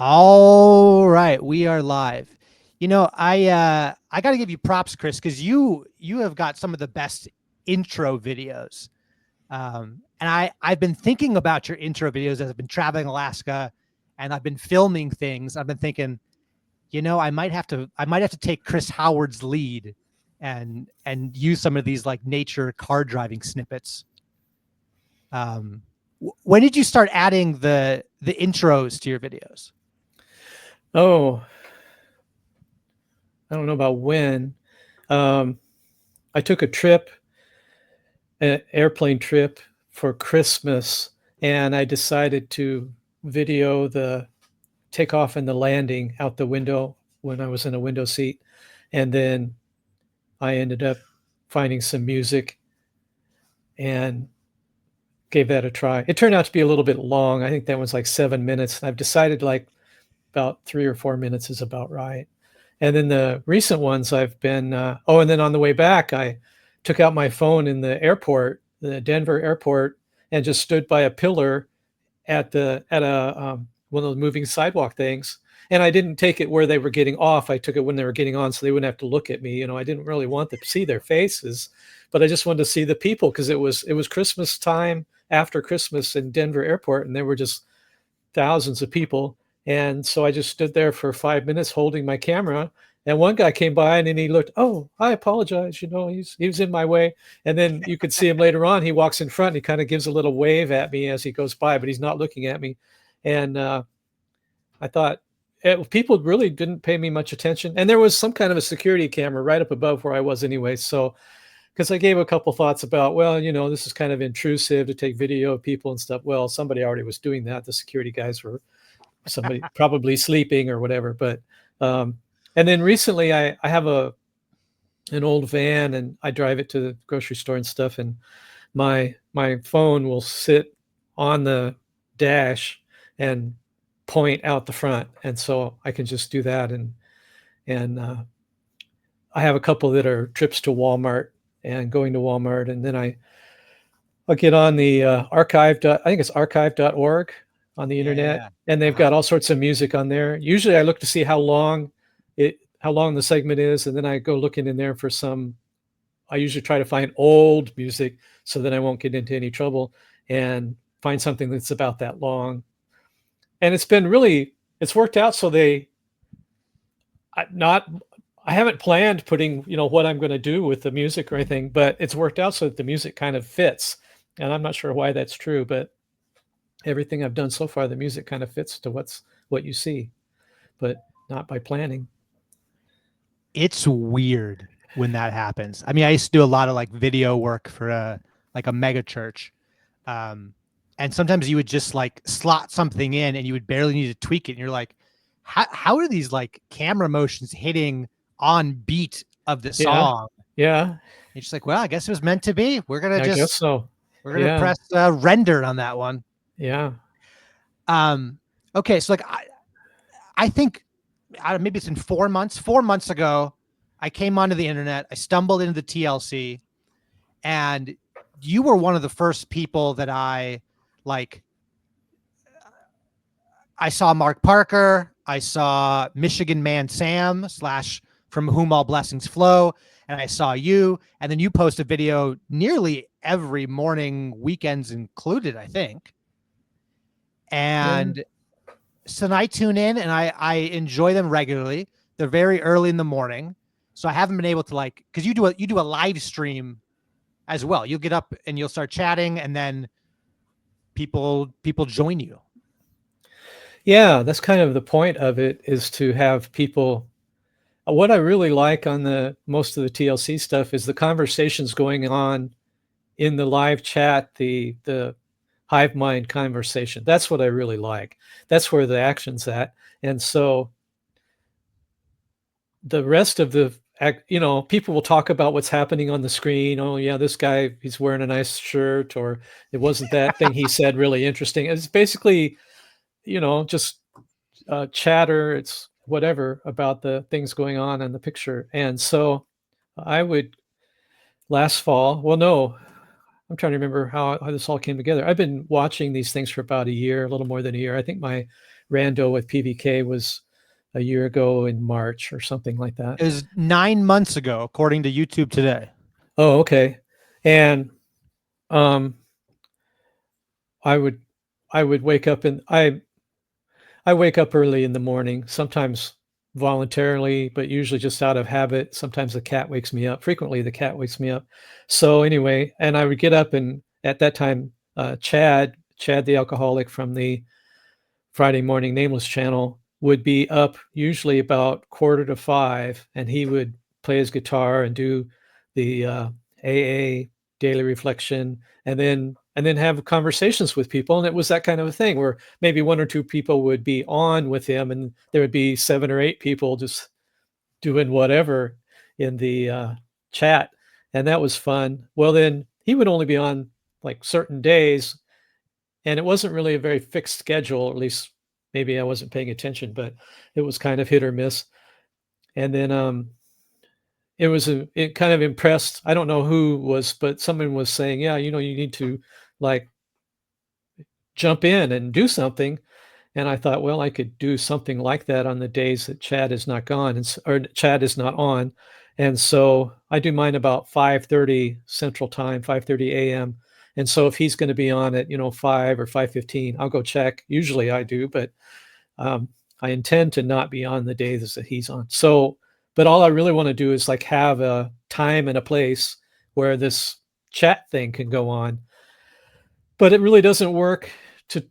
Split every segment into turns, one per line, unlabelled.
All right, we are live. I got to give you props, Chris, because you have got some of the best intro videos. And I've been thinking about your intro videos as I've been traveling Alaska, and I've been filming things. I've been thinking, I might have to take Chris Howard's lead and use some of these like nature car driving snippets. Um, when did you start adding the intros to your videos?
Oh, I don't know about when. Um, I took a trip, an airplane trip for Christmas, and I decided to video the takeoff and the landing out the window when I was in a window seat. And then I ended up finding some music and gave that a try. It turned out to be a little bit long. I think that was like 7 minutes. I've decided like about 3 or 4 minutes is about right. And then the recent ones I've been, and then on the way back, I took out my phone in the airport, the Denver airport, and just stood by a pillar at a one of those moving sidewalk things. And I didn't take it where they were getting off. I took it when they were getting on, so they wouldn't have to look at me. I didn't really want to see their faces, but I just wanted to see the people because it was Christmas time after Christmas in Denver airport, and there were just thousands of people. And so I just stood there for 5 minutes holding my camera. And one guy came by and then he looked, oh, I apologize. He was in my way. And then you could see him later on. He walks in front. And he kind of gives a little wave at me as he goes by, but he's not looking at me. And I thought people really didn't pay me much attention. And there was some kind of a security camera right up above where I was anyway. So, because I gave a couple thoughts about, well, this is kind of intrusive to take video of people and stuff. Well, somebody already was doing that. The security guys were somebody probably sleeping or whatever. But and then recently I have an old van and I drive it to the grocery store and stuff, and my phone will sit on the dash and point out the front, and so I can just do that. And I have a couple that are trips to Walmart and going to Walmart, and then I'll get on the archive. I think it's archive.org on the
Yeah,
internet,
yeah.
and they've
Uh-huh.
got all sorts of music on there. Usually, I look to see how long the segment is, and then I go looking in there for some. I usually try to find old music so that I won't get into any trouble and find something that's about that long. And it's worked out so not I haven't planned putting, what I'm going to do with the music or anything, but it's worked out so that the music kind of fits. And I'm not sure why that's true, but everything I've done so far, the music kind of fits to what you see, but not by planning.
It's weird when that happens. I mean, I used to do a lot of like video work for a mega church. Um, and sometimes you would just like slot something in and you would barely need to tweak it. And you're like, how are these like camera motions hitting on beat of the
Yeah.
song?
Yeah.
You're just like, well, I guess it was meant to be.
I guess so.
We're gonna
Yeah.
press render on that one.
Yeah.
Um, okay, so like I think maybe it's in 4 months. 4 months ago, I came onto the internet. I stumbled into the TLC, and you were one of the first people that I like. I saw Mark Parker. I saw Michigan Man Sam slash From Whom All Blessings Flow, and I saw you. And then you post a video nearly every morning, weekends included, I think.
Yeah.
And so then I tune in and I enjoy them regularly. They're very early in the morning, so I haven't been able to like because you do a live stream as well. You'll get up and you'll start chatting, and then people join you.
Yeah. That's kind of the point of it, is to have people. What I really like on the most of the TLC stuff is the conversations going on in the live chat, the hive mind conversation. That's what I really like. That's where the action's at. And so the rest of the people will talk about what's happening on the screen. Oh yeah, this guy, he's wearing a nice shirt, or it wasn't that thing he said really interesting. It's basically, just chatter. It's whatever about the things going on in the picture. And so I would last fall. Well, no, I'm trying to remember how this all came together. I've been watching these things for about a year, a little more than a year. I think my Rando with PVK was a year ago in March or something like that.
It was 9 months ago, according to YouTube today.
Oh, okay. And um, I would I would wake up and I wake up early in the morning, sometimes voluntarily, but usually just out of habit. Sometimes the cat wakes me up. Frequently, the cat wakes me up. So anyway, and I would get up, and at that time, Chad the alcoholic from the Friday Morning Nameless channel would be up usually about quarter to five, and he would play his guitar and do the AA daily reflection, and then have conversations with people. And it was that kind of a thing where maybe one or two people would be on with him, and there would be 7 or 8 people just doing whatever in the chat, and that was fun. Well, then he would only be on like certain days, and it wasn't really a very fixed schedule, or at least maybe I wasn't paying attention, but it was kind of hit or miss. And then it kind of impressed, I don't know who was, but someone was saying, yeah, you need to like jump in and do something. And I thought, well, I could do something like that on the days that Chad is not gone, or Chad is not on. And so I do mine about 5:30 Central Time, 5:30 a.m. And so if he's going to be on at 5 or 5:15, I'll go check. Usually I do, but um, I intend to not be on the days that he's on. So, but all I really want to do is like have a time and a place where this chat thing can go on. But it really doesn't work to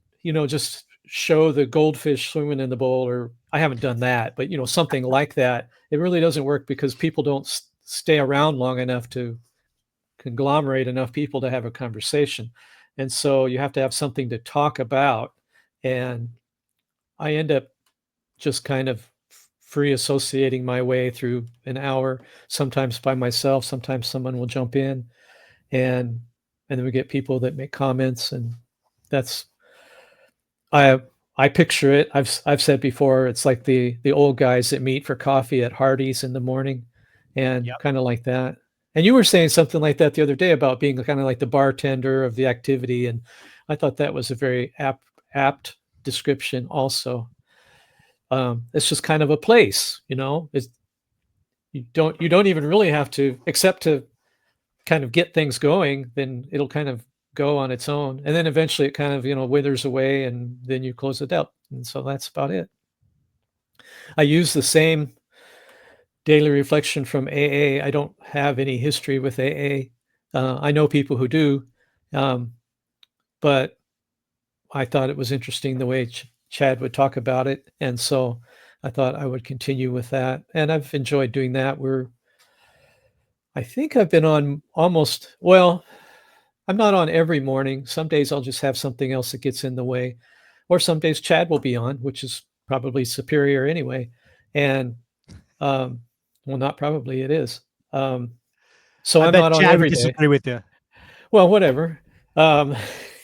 just show the goldfish swimming in the bowl, or I haven't done that, but something like that. It really doesn't work because people don't stay around long enough to conglomerate enough people to have a conversation. And so you have to have something to talk about. And I end up just kind of free associating my way through an hour, sometimes by myself, sometimes someone will jump in, and then we get people that make comments. And that's I I picture it. I've said before, it's like the old guys that meet for coffee at Hardee's in the morning, and
Yep.
kind of like that. And you were saying something like that the other day about being kind of like the bartender of the activity, and I thought that was a very apt description also. It's just kind of a place, it's, you don't even really have to, except to kind of get things going, then it'll kind of go on its own. And then eventually it kind of, withers away, and then you close it up. And so that's about it. I use the same daily reflection from AA. I don't have any history with AA. I know people who do, um, but I thought it was interesting the way Chad would talk about it. And so I thought I would continue with that. And I've enjoyed doing that. I think I've been on almost, well, I'm not on every morning. Some days I'll just have something else that gets in the way, or some days Chad will be on, which is probably superior anyway. And um, well, not probably, it is. So
I
I'm
bet
not on
Chad would
every day.
disagree with you.
Well, whatever. Um,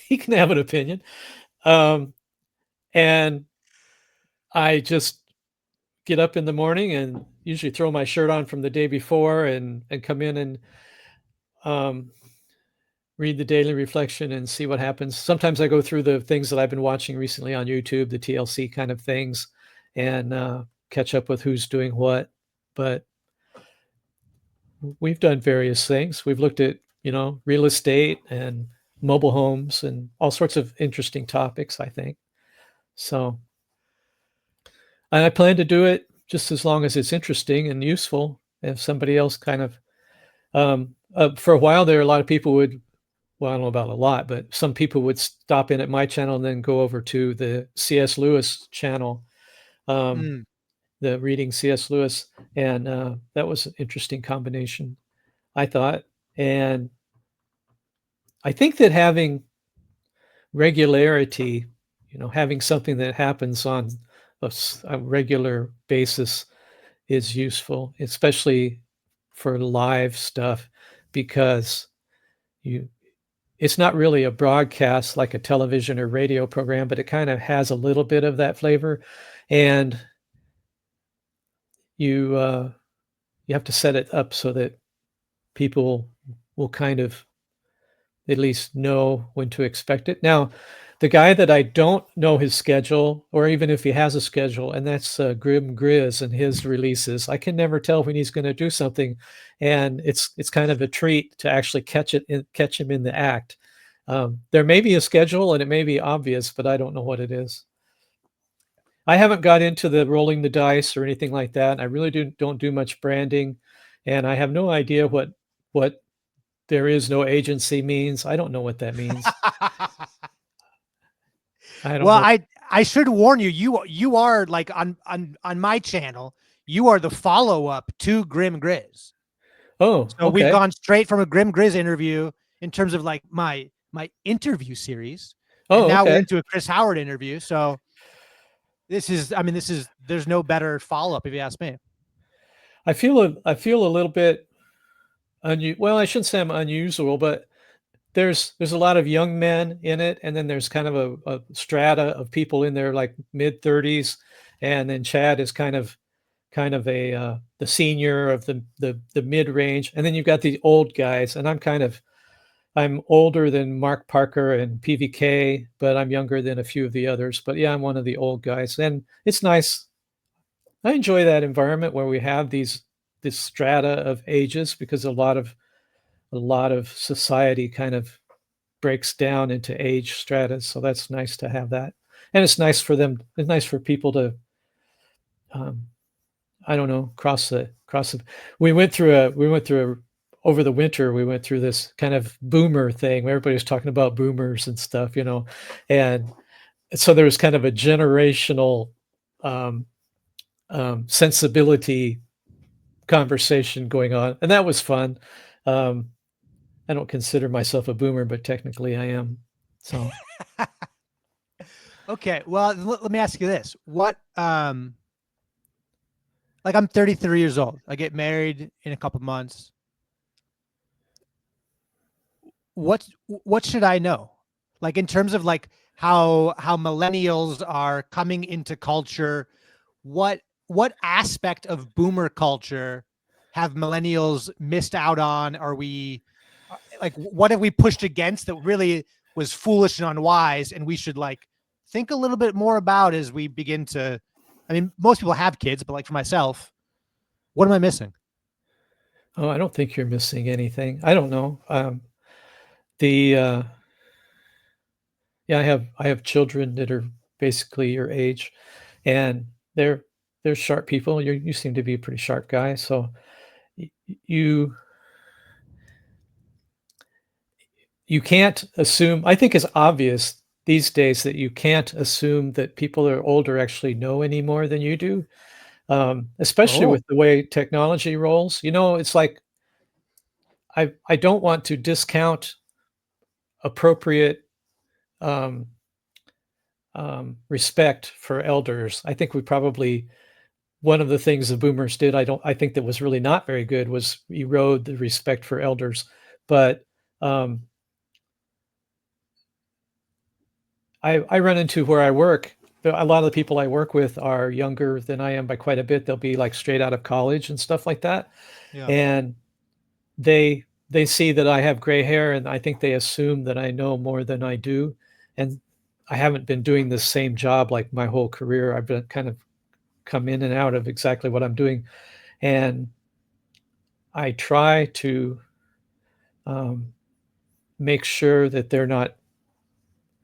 he can have an opinion. Um, and I just get up in the morning and usually throw my shirt on from the day before, and come in and um, read the daily reflection and see what happens. Sometimes I go through the things that I've been watching recently on YouTube, the TLC kind of things, and catch up with who's doing what. But we've done various things. We've looked at, real estate and mobile homes and all sorts of interesting topics, I think. So, and I plan to do it just as long as it's interesting and useful. If somebody else kind of, for a while there, a lot of people would, well, I don't know about a lot, but some people would stop in at my channel and then go over to the C.S. Lewis channel, um,
Mm.
the reading C.S. Lewis. And that was an interesting combination, I thought. And I think that having regularity, having something that happens on a regular basis is useful, especially for live stuff, because you it's not really a broadcast like a television or radio program, but it kind of has a little bit of that flavor. And you have to set it up so that people will kind of at least know when to expect it. Now, The guy that I don't know his schedule, or even if he has a schedule, and that's Grim Grizz and his releases. I can never tell when he's going to do something, and it's kind of a treat to actually catch him in the act. There may be a schedule, and it may be obvious, but I don't know what it is. I haven't got into the rolling the dice or anything like that. I really don't do much branding, and I have no idea what there is no agency means. I don't know what that means. I don't
Well,
know.
I should warn you, you are like on my channel, you are the follow-up to Grim Grizz.
Oh,
So we've
okay.
gone straight from a Grim Grizz interview in terms of like my interview series, and
Oh,
now we're
okay.
into a Chris Howard interview. So this is, I mean, this is, there's no better follow-up if you ask me.
I feel a little bit well, I shouldn't say I'm unusual, but there's a lot of young men in it, and then there's kind of a strata of people in their like mid 30s, and then Chad is kind of a the senior of the mid range, and then you've got the old guys, and I'm older than Mark Parker and PVK, but I'm younger than a few of the others. But yeah, I'm one of the old guys, and it's nice. I enjoy that environment where we have this strata of ages because a lot of society kind of breaks down into age stratas. So that's nice to have that, and it's nice for them. It's nice for people to um, I don't know, cross the. We went through over the winter. We went through this kind of boomer thing where everybody was talking about boomers and stuff, you know, and so there was kind of a generational um, sensibility conversation going on, and that was fun. Um, I don't consider myself a boomer, but technically I am. So
Okay, well, let me ask you this: what, like, I'm 33 years old. I get married in a couple months. What should I know? Like in terms of like how millennials are coming into culture, what aspect of boomer culture have millennials missed out on? Are we like, what have we pushed against that really was foolish and unwise, and we should like think a little bit more about as we begin to, I mean, most people have kids, but like for myself, what am I missing?
oh, I don't think you're missing anything. I don't know. The Yeah, I have children that are basically your age, and they're sharp people. You seem to be a pretty sharp guy, so you you can't assume. I think it's obvious these days that you can't assume that people that are older actually know any more than you do, especially
Oh,
with the way technology rolls. You know, it's like I don't want to discount appropriate um, respect for elders. I think we probably one of the things the boomers did, I think that was really not very good was erode the respect for elders. But um, I run into where I work. A lot of the people I work with are younger than I am by quite a bit. They'll be like straight out of college and stuff like that.
yeah.
And they see that I have gray hair, and I think they assume that I know more than I do. And I haven't been doing the same job like my whole career. I've been kind of come in and out of exactly what I'm doing. And I try to um, make sure that they're not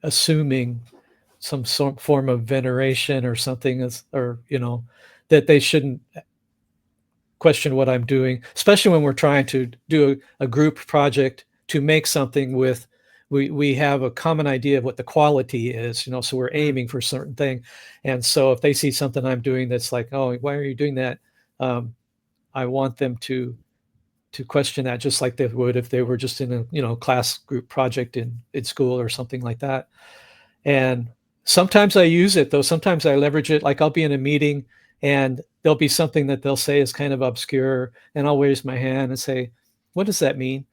assuming some sort form of veneration or something, or you know, that they shouldn't question what I'm doing, especially when we're trying to do a group project to make something with. We have a common idea of what the quality is, you know, so we're
Mm.
aiming for a certain thing. And so if they see something I'm doing that's like, oh, why are you doing that? I want them to question that just like they would if they were just in a class group project in school or something like that. And sometimes I use it though. Sometimes I leverage it. Like I'll be in a meeting and there'll be something that they'll say is kind of obscure, and I'll raise my hand and say, "What does that mean?"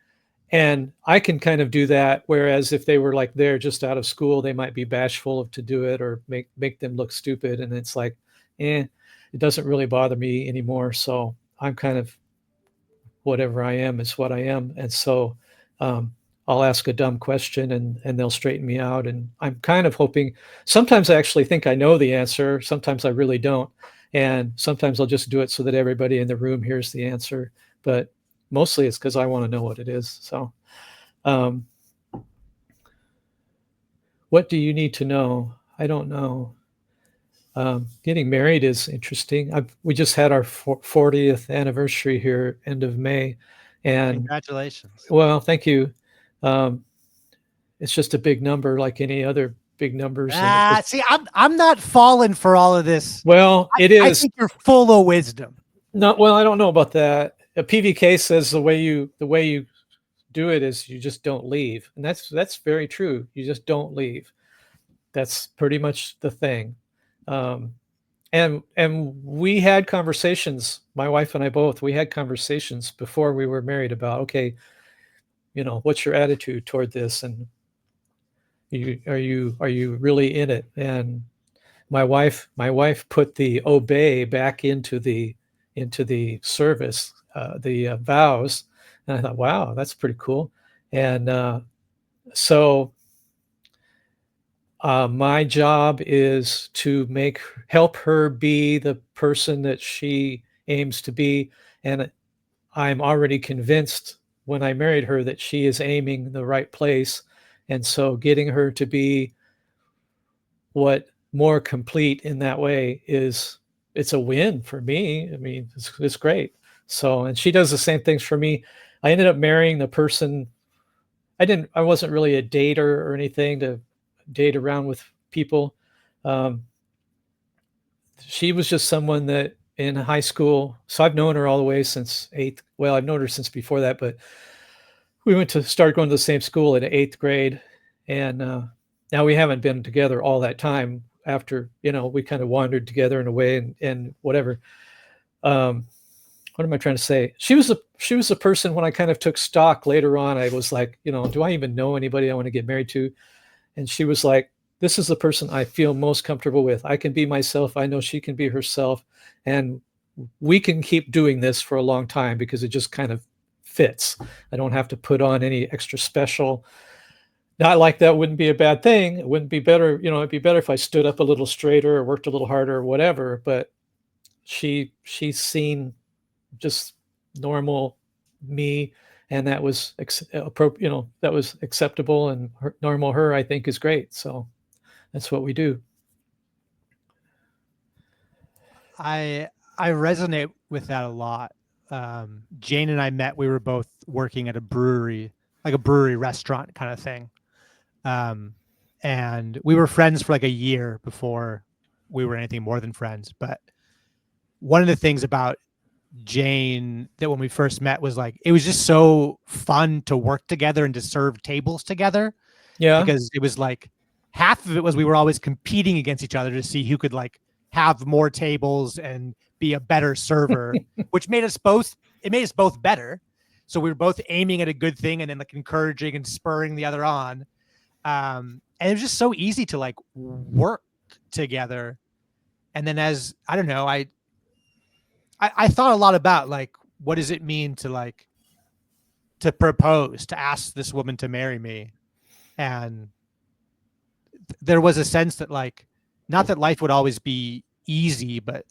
And I can kind of do that. Whereas if they were like they're just out of school, they might be bashful to do it or make them look stupid. And it's like, it doesn't really bother me anymore. So I'm kind of whatever I am is what I am. And so um, I'll ask a dumb question and they'll straighten me out. And I'm kind of hoping, sometimes I actually think I know the answer. Sometimes I really don't. And sometimes I'll just do it so that everybody in the room hears the answer. But mostly it's because I want to know what it is. So, um, what do you need to know? I don't know. Getting married is interesting. We just had our 40th anniversary here, end of May. And
Congratulations.
well, thank you. Um, it's just a big number like any other big numbers. And
See, I'm not falling for all of this.
well, it
I
is
think you're full of wisdom.
not, well, I don't know about that. A PVK says the way you do it is you just don't leave. And that's very true. You just don't leave. That's pretty much the thing. Um, and we had conversations, my wife and I both, we had conversations before we were married about, okay, what's your attitude toward this? And are you really in it? And my wife put the obey back into the service, the vows. And I thought, wow, that's pretty cool. And so my job is to help her be the person that she aims to be. And I'm already convinced when I married her that she is aiming the right place. And so getting her to be what more complete in that way it's a win for me. I mean, it's great. So, and she does the same things for me. I ended up marrying the person. I wasn't really a dater or anything to date around with people. Um, she was just someone that in high school. So I've known her all the way since eighth. Well, I've known her since before that, but we started going to the same school in eighth grade. And now we haven't been together all that time after, we kind of wandered together in a way and whatever. What am I trying to say? She was a person when I kind of took stock later on. I was like, do I even know anybody I want to get married to? And she was like, this is the person I feel most comfortable with. I can be myself. I know she can be herself. And we can keep doing this for a long time because it just kind of fits. I don't have to put on any extra special. Not like that wouldn't be a bad thing. It wouldn't be better. It'd be better if I stood up a little straighter or worked a little harder or whatever. But she's seen just normal me, and that was appropriate. That was acceptable, and normal her, I think, is great. So that's what we do.
I resonate with that a lot. Jane and I met. We were both working at a brewery, like a brewery restaurant kind of thing. And we were friends for like a year before we were anything more than friends. But one of the things about Jane that when we first met was like, it was just so fun to work together and to serve tables together.
Yeah.
Because it was like half of it was we were always competing against each other to see who could like have more tables and be a better server, which made us both better. So we were both aiming at a good thing and then like encouraging and spurring the other on. And it was just so easy to like work together. And then as I don't know, I thought a lot about like, what does it mean to like, to propose, to ask this woman to marry me? And there was a sense that like, not that life would always be easy, but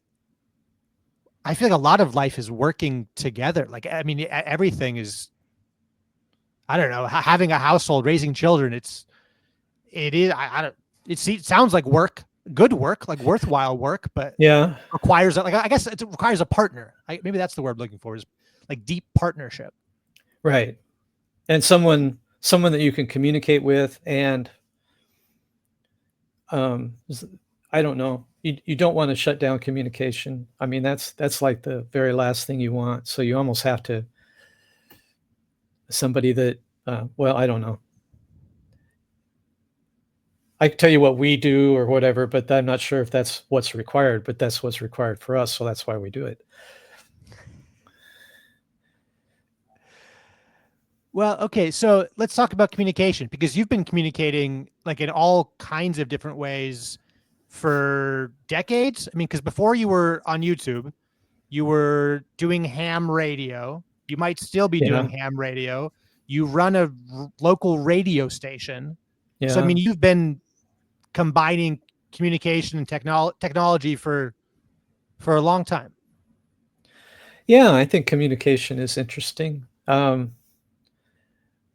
I feel like a lot of life is working together. Like, I mean, everything is, I don't know, having a household, raising children. It is, I don't, it sounds like work, good work, like worthwhile work, but
Yeah.
requires like, I guess it requires a partner. Maybe that's the word I'm looking for, is like deep partnership.
Right. And someone that you can communicate with, and I don't know. You don't want to shut down communication. I mean, that's like the very last thing you want. So you almost have to somebody that well, I don't know. I can tell you what we do or whatever, but I'm not sure if that's what's required, but that's what's required for us. So that's why we do it.
Well, okay, so let's talk about communication, because you've been communicating like in all kinds of different ways for decades. I mean, because before you were on YouTube, you were doing ham radio. You might still be
Yeah.
doing ham radio. you run a local radio station. So I
Yeah.
mean, you've been combining communication and technology for a long time.
Yeah, I think communication is interesting.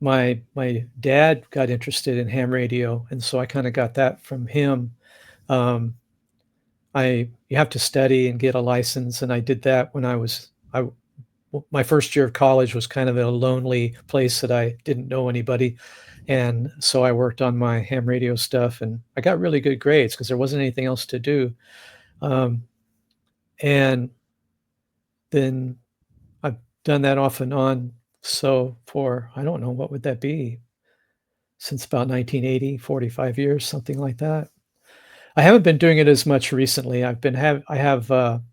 My dad got interested in ham radio, and so I kind of got that from him. Um, I You have to study and get a license, and I did that when I my first year of college was kind of a lonely place that I didn't know anybody, and so I worked on my ham radio stuff, and I got really good grades because there wasn't anything else to do. Um, and then I've done that off and on. So for, I don't know, what would that be? Since about 1980, 45 years, something like that. I haven't been doing it as much recently. I have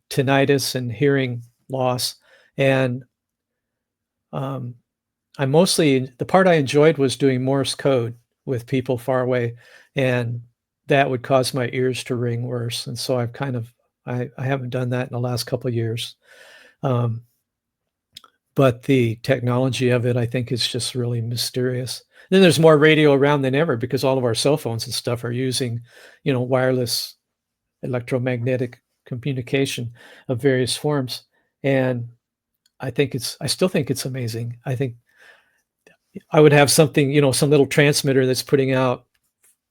tinnitus and hearing loss, and um, I mostly, the part I enjoyed was doing Morse code with people far away, and that would cause my ears to ring worse. And so I haven't done that in the last couple of years. Um, but the technology of it, I think, is just really mysterious. Then there's more radio around than ever because all of our cell phones and stuff are using, wireless electromagnetic communication of various forms. And I still think it's amazing. I think I would have something, some little transmitter that's putting out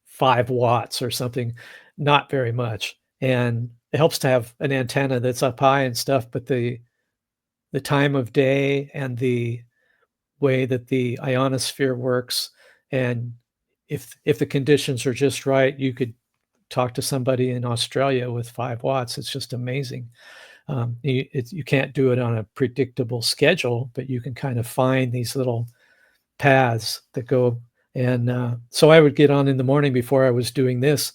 5 watts or something, not very much. And it helps to have an antenna that's up high and stuff, but the time of day and the way that the ionosphere works, and if the conditions are just right, you could talk to somebody in Australia with 5 watts. It's just amazing. You can't do it on a predictable schedule, but you can kind of find these little paths that go. And so I would get on in the morning before I was doing this,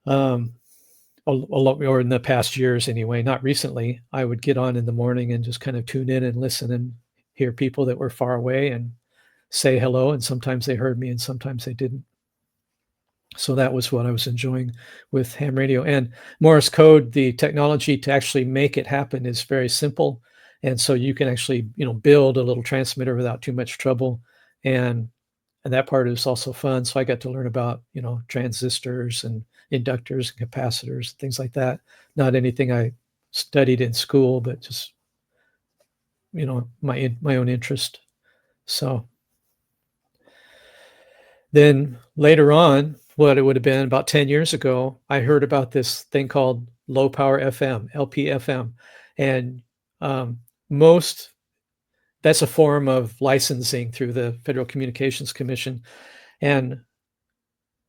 a lot, or in the past years anyway, not recently. I would get on in the morning and just kind of tune in and listen and hear people that were far away and say hello. And sometimes they heard me and sometimes they didn't. So that was what I was enjoying with ham radio. And Morse code, the technology to actually make it happen is very simple. And so you can actually, build a little transmitter without too much trouble. And that part is also fun. So I got to learn about, transistors and inductors and capacitors, things like that. Not anything I studied in school, but just, my own interest. So then later on, what it would have been about 10 years ago, I heard about this thing called low power FM, LPFM. And um, most, that's a form of licensing through the Federal Communications Commission. And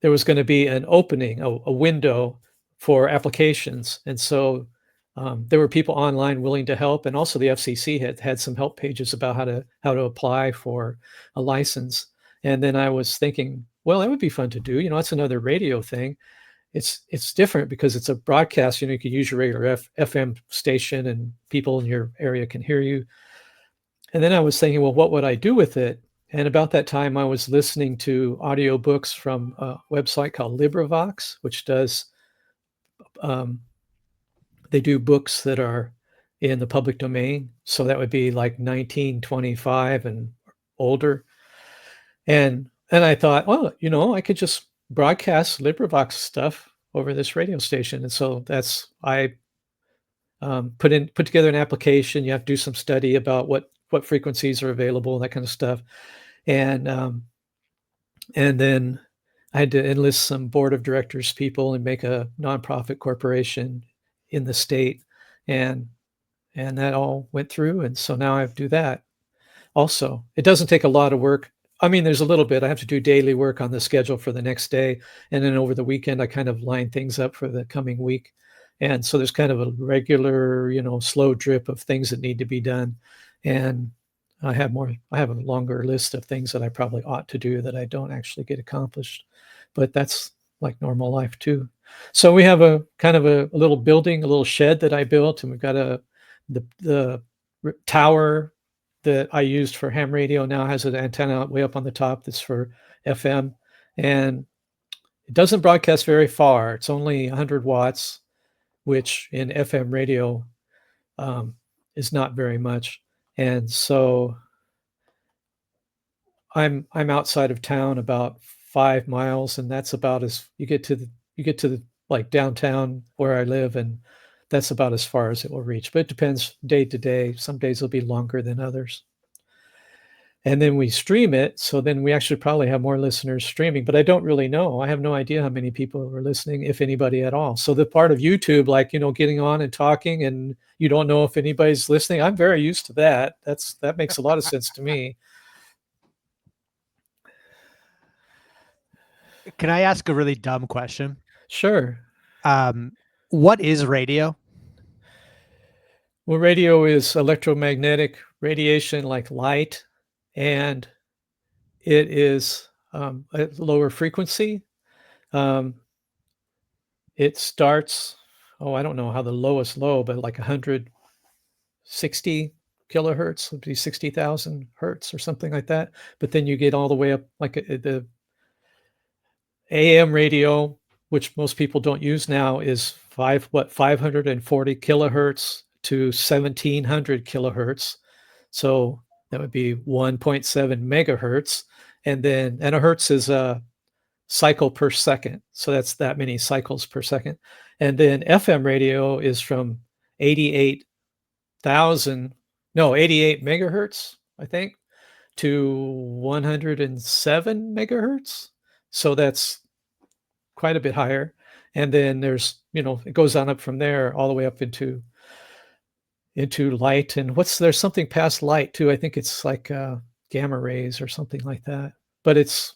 there was going to be an opening, a window for applications. And so there were people online willing to help. And also the FCC had some help pages about how to apply for a license. And then I was thinking, well, that would be fun to do. It's another radio thing. It's different because it's a broadcast. You can use your regular FM station and people in your area can hear you. And then I was thinking, well, what would I do with it? And about that time, I was listening to audiobooks from a website called LibriVox, which does, they do books that are in the public domain. So that would be like 1925 and older. And I thought, well, I could just broadcast LibriVox stuff over this radio station. And so I put together an application. You have to do some study about what frequencies are available, that kind of stuff. And then I had to enlist some board of directors people and make a nonprofit corporation in the state, and that all went through. And so now I do that. Also, it doesn't take a lot of work. I mean, there's a little bit. I have to do daily work on the schedule for the next day, and then over the weekend, I kind of line things up for the coming week. And so there's kind of a regular, slow drip of things that need to be done. And I have a longer list of things that I probably ought to do that I don't actually get accomplished. But that's like normal life too. So we have a kind of a little building, a little shed that I built, and we've got the tower that I used for ham radio now has an antenna way up on the top that's for FM, and it doesn't broadcast very far. It's only 100 watts, which in FM radio is not very much. And so I'm outside of town about 5 miles, and that's about as you get to the like downtown where I live, and that's about as far as it will reach. But it depends day to day. Some days will be longer than others. And then we stream it, so then we actually probably have more listeners streaming, but I don't really know. I have no idea how many people are listening, if anybody at all. So the part of YouTube, like, getting on and talking and you don't know if anybody's listening, I'm very used to that. That makes a lot of sense to me.
Can I ask a really dumb question?
Sure.
What is radio?
Well, radio is electromagnetic radiation like light, and it is a lower frequency. Um, it starts, I don't know how the lowest low, but like 160 kilohertz would be 60,000 hertz or something like that. But then you get all the way up, like the AM radio, which most people don't use now, is 540 kilohertz to 1700 kilohertz. So that would be 1.7 megahertz. And a hertz is a cycle per second. So that's that many cycles per second. And then FM radio is from 88 megahertz, I think, to 107 megahertz. So that's quite a bit higher. And then there's, it goes on up from there all the way up into light. And there's something past light too. I think it's like gamma rays or something like that. But it's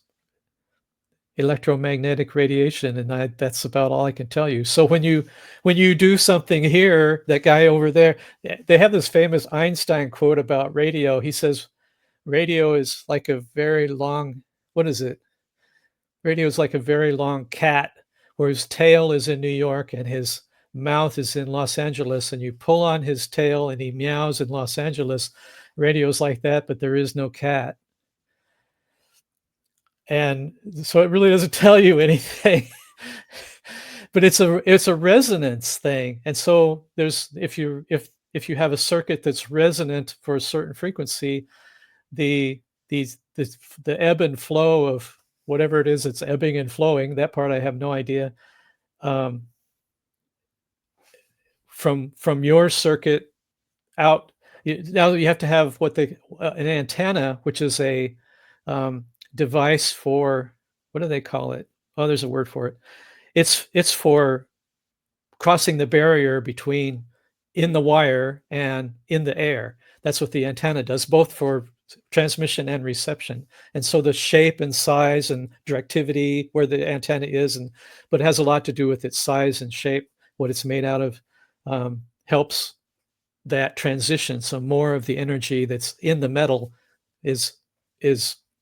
electromagnetic radiation, and that's about all I can tell you. So when you do something here, that guy over there, they have this famous Einstein quote about radio. He says, radio is like a very long, what is it? Radio is like a very long cat, where his tail is in New York and his mouth is in Los Angeles, and you pull on his tail and he meows in Los Angeles. Radio's like that, but there is no cat. And so it really doesn't tell you anything. But it's a resonance thing. And so if you have a circuit that's resonant for a certain frequency, the ebb and flow of whatever it is that's ebbing and flowing, that part I have no idea, from your circuit out. Now you have to have an antenna, which is a device for, what do they call it? Oh, there's a word for it. It's for crossing the barrier between in the wire and in the air. That's what the antenna does, both for transmission and reception. And so the shape and size and directivity where the antenna is, but it has a lot to do with its size and shape, what it's made out of, helps that transition. So more of the energy that's in the metal is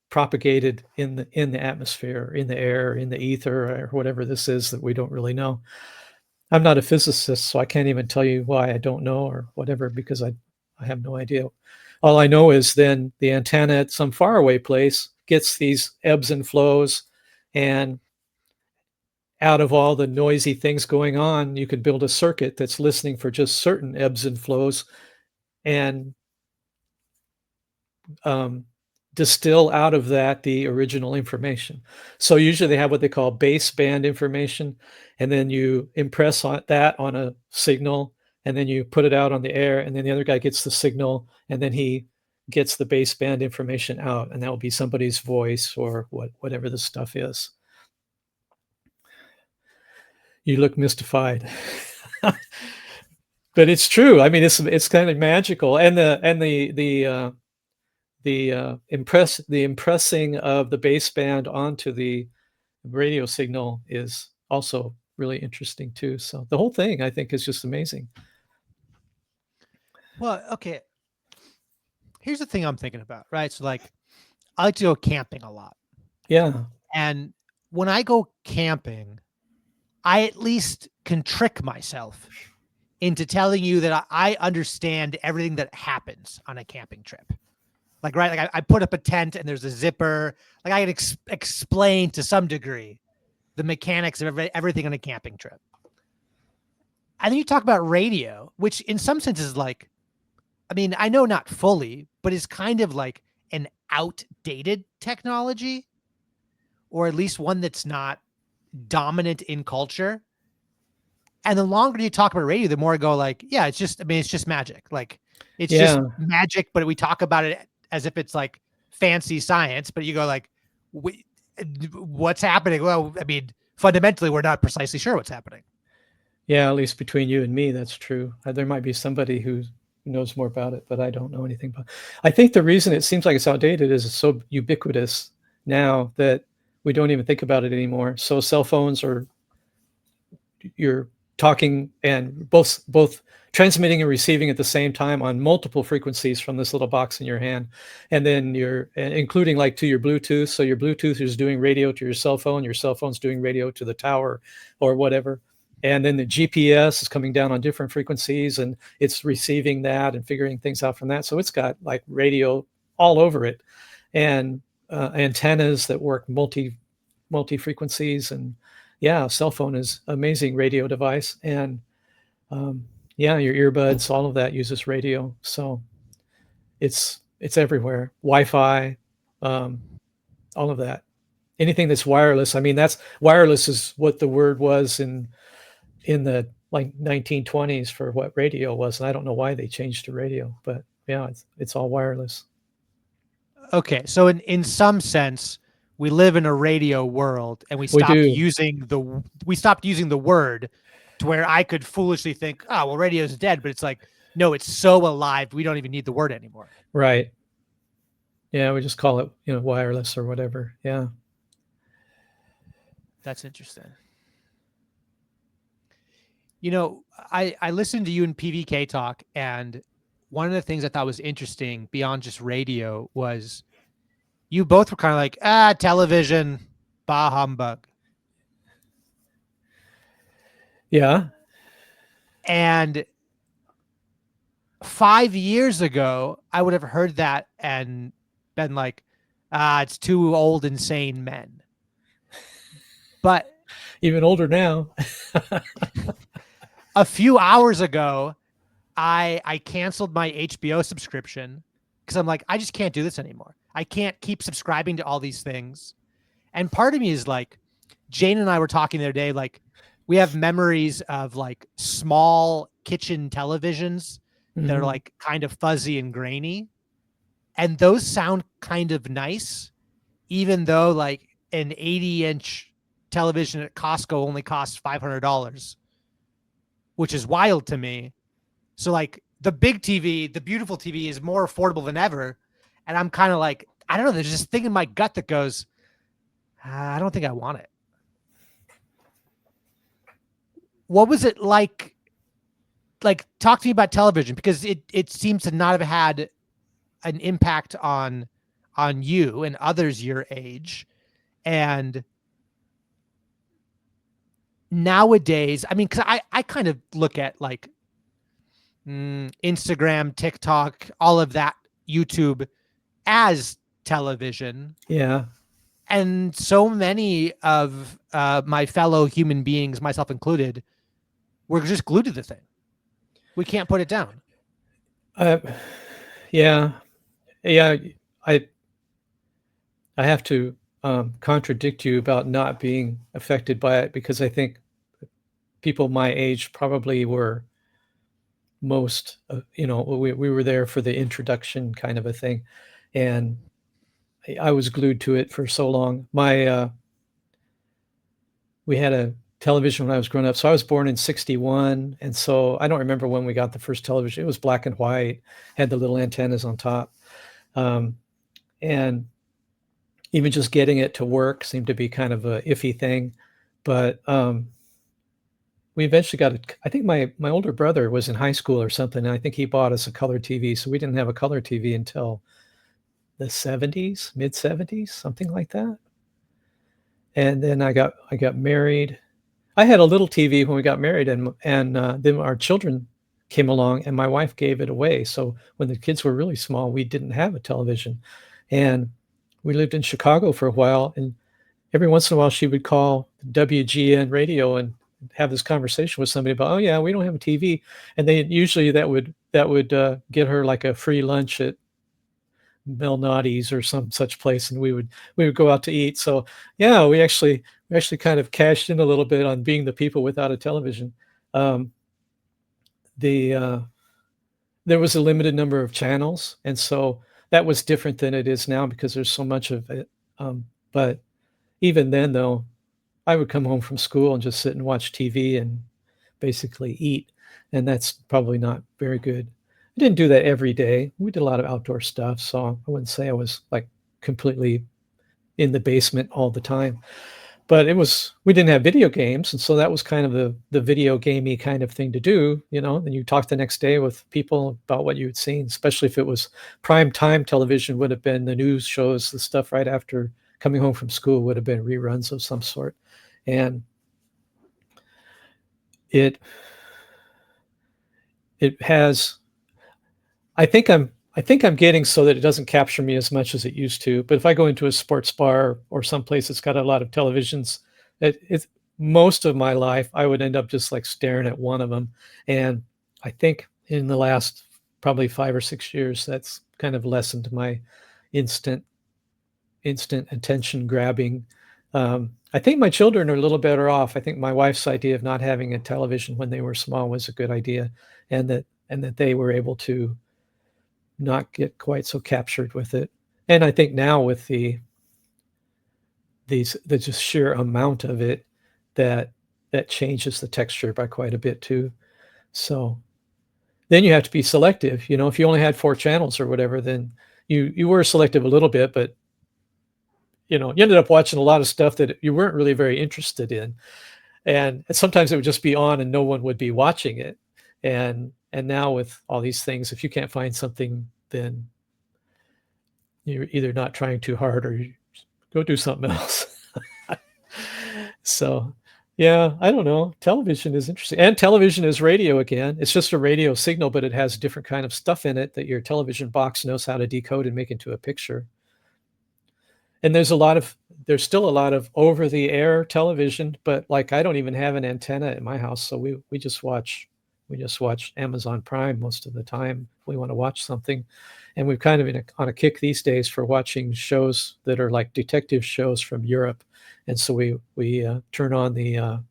propagated in the atmosphere, in the air, in the ether, or whatever this is that we don't really know. I'm not a physicist, so I can't even tell you why I don't know or whatever, because I have no idea. All I know is then the antenna at some faraway place gets these ebbs and flows, and out of all the noisy things going on, you could build a circuit that's listening for just certain ebbs and flows and distill out of that the original information. So usually they have what they call baseband information, and then you impress that on a signal, and then you put it out on the air, and then the other guy gets the signal, and then he gets the baseband information out, and that will be somebody's voice or whatever the stuff is. You look mystified. But it's true. I mean, it's kind of magical, and the impressing of the baseband onto the radio signal is also really interesting too. So the whole thing, I think, is just amazing.
Well, okay. Here's the thing I'm thinking about, right? So like, I like to go camping a lot.
Yeah.
And when I go camping, I at least can trick myself into telling you that I understand everything that happens on a camping trip. Like, right, like I put up a tent and there's a zipper. Like I can explain to some degree the mechanics of everything on a camping trip. And then you talk about radio, which in some sense is like, I mean, I know not fully, but is kind of like an outdated technology, or at least one that's not dominant in culture. And the longer you talk about radio, the more I go like, yeah, it's just, I mean, it's just magic. Like it's just
Yeah.
magic, but we talk about it as if it's like fancy science, but you go like, what's happening? Well, I mean, fundamentally, we're not precisely sure what's happening.
Yeah, at least between you and me, that's true. There might be somebody who knows more about it, but I don't know anything about it. I think the reason it seems like it's outdated is it's so ubiquitous now that we don't even think about it anymore. So cell phones are, you're talking and both transmitting and receiving at the same time on multiple frequencies from this little box in your hand, and then you're including like to your Bluetooth. So your Bluetooth is doing radio to your cell phone's doing radio to the tower or whatever, and then the GPS is coming down on different frequencies and it's receiving that and figuring things out from that. So it's got like radio all over it, and antennas that work multi frequencies. And yeah, cell phone is amazing radio device. And yeah, your earbuds, all of that uses radio. So it's everywhere. Wi-Fi, all of that. Anything that's wireless. I mean, that's wireless is what the word was in the like 1920s for what radio was. And I don't know why they changed to radio, but yeah, it's all wireless.
Okay, so in some sense, we live in a radio world, and we stopped using the word to where I could foolishly think, oh, well, radio's dead, but it's like, no, it's so alive, we don't even need the word anymore.
Right. Yeah, we just call it, wireless or whatever. Yeah.
That's interesting. I listened to you in PVK talk, and one of the things I thought was interesting beyond just radio was you both were kind of like, television, bah humbug.
Yeah.
And 5 years ago, I would have heard that and been like, it's two old, insane men. But
even older now.
A few hours ago, I canceled my HBO subscription because I'm like, I just can't do this anymore. I can't keep subscribing to all these things. And part of me is like, Jane and I were talking the other day, like we have memories of like small kitchen televisions that are like kind of fuzzy and grainy. And those sound kind of nice, even though like an 80-inch television at Costco only costs $500, which is wild to me. So like the big TV, the beautiful TV is more affordable than ever. And I'm kind of like, I don't know, there's this thing in my gut that goes, I don't think I want it. What was it like? Like, talk to me about television, because it seems to not have had an impact on you and others your age. And nowadays, I mean, because I kind of look at like Instagram, TikTok, all of that, YouTube as television.
Yeah.
And so many of my fellow human beings, myself included, we're just glued to the thing. We can't put it down.
Yeah. I have to contradict you about not being affected by it, because I think people my age probably were most, we were there for the introduction kind of a thing. And I was glued to it for so long. We had a television when I was growing up. So I was born in 61. And so I don't remember when we got the first television. It was black and white, had the little antennas on top. And even just getting it to work seemed to be kind of a iffy thing. But we eventually got it. I think my older brother was in high school or something, and I think he bought us a color TV. So we didn't have a color TV until the 70s, mid 70s, something like that. And then I got married. I had a little TV when we got married, and then our children came along, and my wife gave it away. So when the kids were really small, we didn't have a television. And we lived in Chicago for a while, and every once in a while she would call WGN radio and have this conversation with somebody about, oh yeah, we don't have a TV. And they usually that would get her like a free lunch at Melnati's or some such place, and we would go out to eat. So yeah, we actually kind of cashed in a little bit on being the people without a television. Um, the There was a limited number of channels, and so that was different than it is now because there's so much of it. But even then, though, I would come home from school and just sit and watch TV and basically eat, and that's probably not very good. I didn't do that every day. We did a lot of outdoor stuff, so I wouldn't say I was like completely in the basement all the time. But we didn't have video games, and so that was kind of the video gamey kind of thing to do, and you talk the next day with people about what you had seen, especially if it was prime time television. Would have been the news shows, the stuff right after coming home from school would have been reruns of some sort. And it it has I think I'm getting so that it doesn't capture me as much as it used to. But if I go into a sports bar or someplace that's got a lot of televisions, it's most of my life I would end up just like staring at one of them. And I think in the last probably 5 or 6 years, that's kind of lessened my instant instant attention grabbing. I think my children are a little better off. I think my wife's idea of not having a television when they were small was a good idea, and that they were able to not get quite so captured with it. And I think now with the just sheer amount of it, that that changes the texture by quite a bit too. So then you have to be selective. If you only had 4 channels or whatever, then you were selective a little bit, but you ended up watching a lot of stuff that you weren't really very interested in. And sometimes it would just be on and no one would be watching it. And now with all these things, if you can't find something, then you're either not trying too hard or you go do something else. So yeah, I don't know. Television is interesting. And television is radio again. It's just a radio signal, but it has different kind of stuff in it that your television box knows how to decode and make into a picture. And there's still a lot of over the air television, but like I don't even have an antenna at my house, so we just watch Amazon Prime most of the time if we want to watch something. And we've kind of been on a kick these days for watching shows that are like detective shows from Europe. And so we turn on the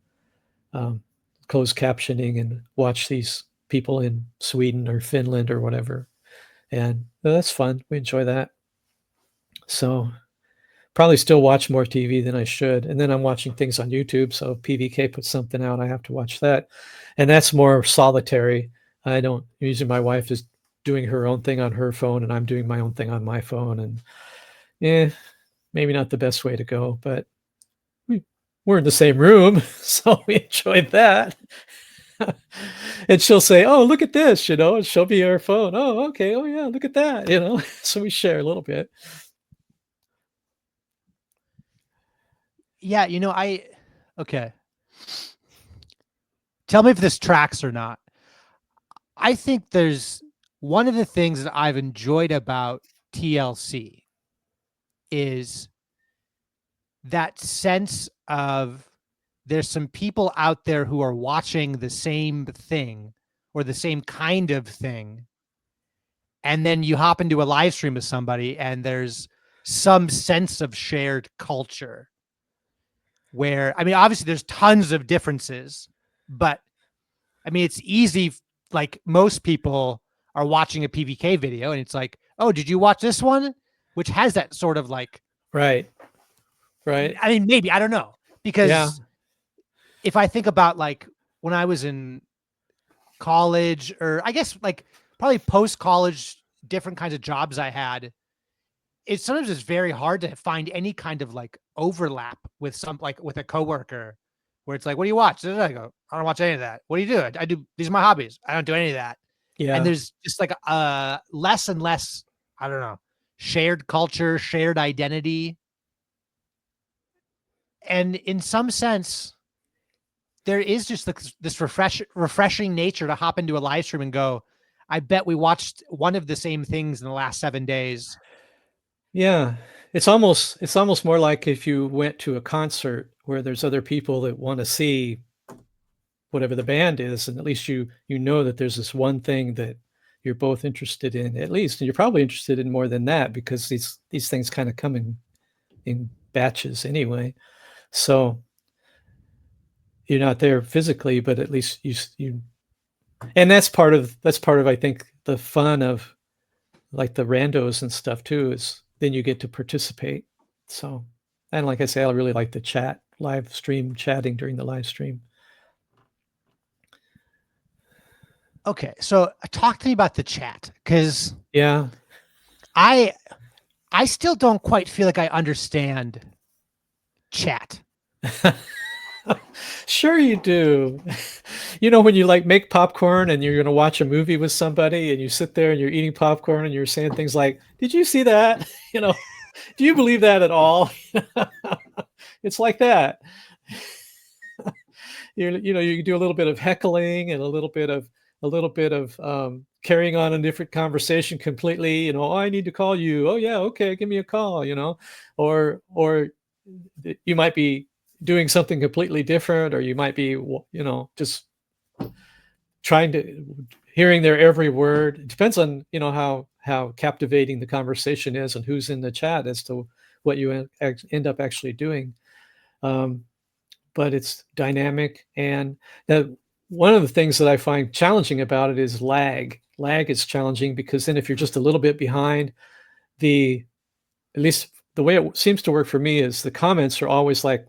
closed captioning and watch these people in Sweden or Finland or whatever. And that's fun. We enjoy that. So probably still watch more TV than I should. And then I'm watching things on YouTube. So if PVK puts something out, I have to watch that. And that's more solitary. I don't usually my wife is doing her own thing on her phone and I'm doing my own thing on my phone. And maybe not the best way to go, but we're in the same room, so we enjoyed that. And she'll say, "Oh, look at this," and she'll be her phone. "Oh, okay. Oh, yeah, look at that," So we share a little bit.
Yeah, okay. Tell me if this tracks or not. I think there's one of the things that I've enjoyed about TLC is that sense of there's some people out there who are watching the same thing or the same kind of thing. And then you hop into a live stream with somebody and there's some sense of shared culture where, obviously there's tons of differences, but it's easy. Like most people are watching a PVK video and it's like, oh, did you watch this one? Which has that sort of like,
Right.
Maybe, I don't know. Because
Yeah.
if I think about like when I was in college, or I guess like probably post-college, different kinds of jobs I had, it sometimes is very hard to find any kind of like overlap with with a coworker where it's like, what do you watch? I go, I don't watch any of that. What do you do? I do, these are my hobbies. I don't do any of that. And
Yeah.
there's just like less and less, I don't know, shared culture, shared identity. And in some sense, there is just this refreshing nature to hop into a live stream and go, I bet we watched one of the same things in the last 7 days.
Yeah. It's almost more like if you went to a concert where there's other people that want to see whatever the band is, and at least you know that there's this one thing that you're both interested in at least, and you're probably interested in more than that because these things kind of come in batches anyway. So you're not there physically, but at least you and that's part of I think the fun of like the randos and stuff too, is then you get to participate. So, and like I say, I really like the chat, live stream chatting during the live stream.
Okay, so talk to me about the chat, because
Yeah.
I I still don't quite feel like I understand chat.
Sure you do. You know, when you like make popcorn and you're going to watch a movie with somebody and you sit there and you're eating popcorn and you're saying things like, "Did you see that?" You know, "Do you believe that at all?" It's like that. You know, you do a little bit of heckling and a little bit of carrying on a different conversation completely. You know, "Oh, I need to call you. Oh yeah, okay, give me a call." You know, or you might be doing something completely different, or you might be, you know, just trying to hearing their every word. It depends on, you know, how captivating the conversation is and who's in the chat as to what you end up actually doing. Um, but it's dynamic. And one of the things that I find challenging about it is lag. Lag is challenging because then if you're just a little bit behind, at least the way it seems to work for me is the comments are always like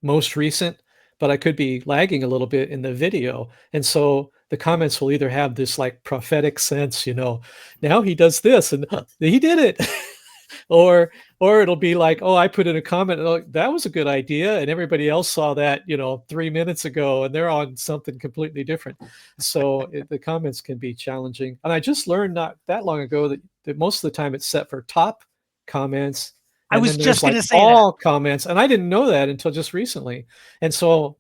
most recent, but I could be lagging a little bit in the video. And so the comments will either have this like prophetic sense, you know, now he does this and he did it. or it'll be like, oh, I put in a comment, oh, that was a good idea, and everybody else saw that, you know, 3 minutes ago, and they're on something completely different. So the comments can be challenging. And I just learned not that long ago that most of the time it's set for top comments,
I
and
was
then there's
just
like
gonna say that.
all comments, and I didn't know that until just recently. And so,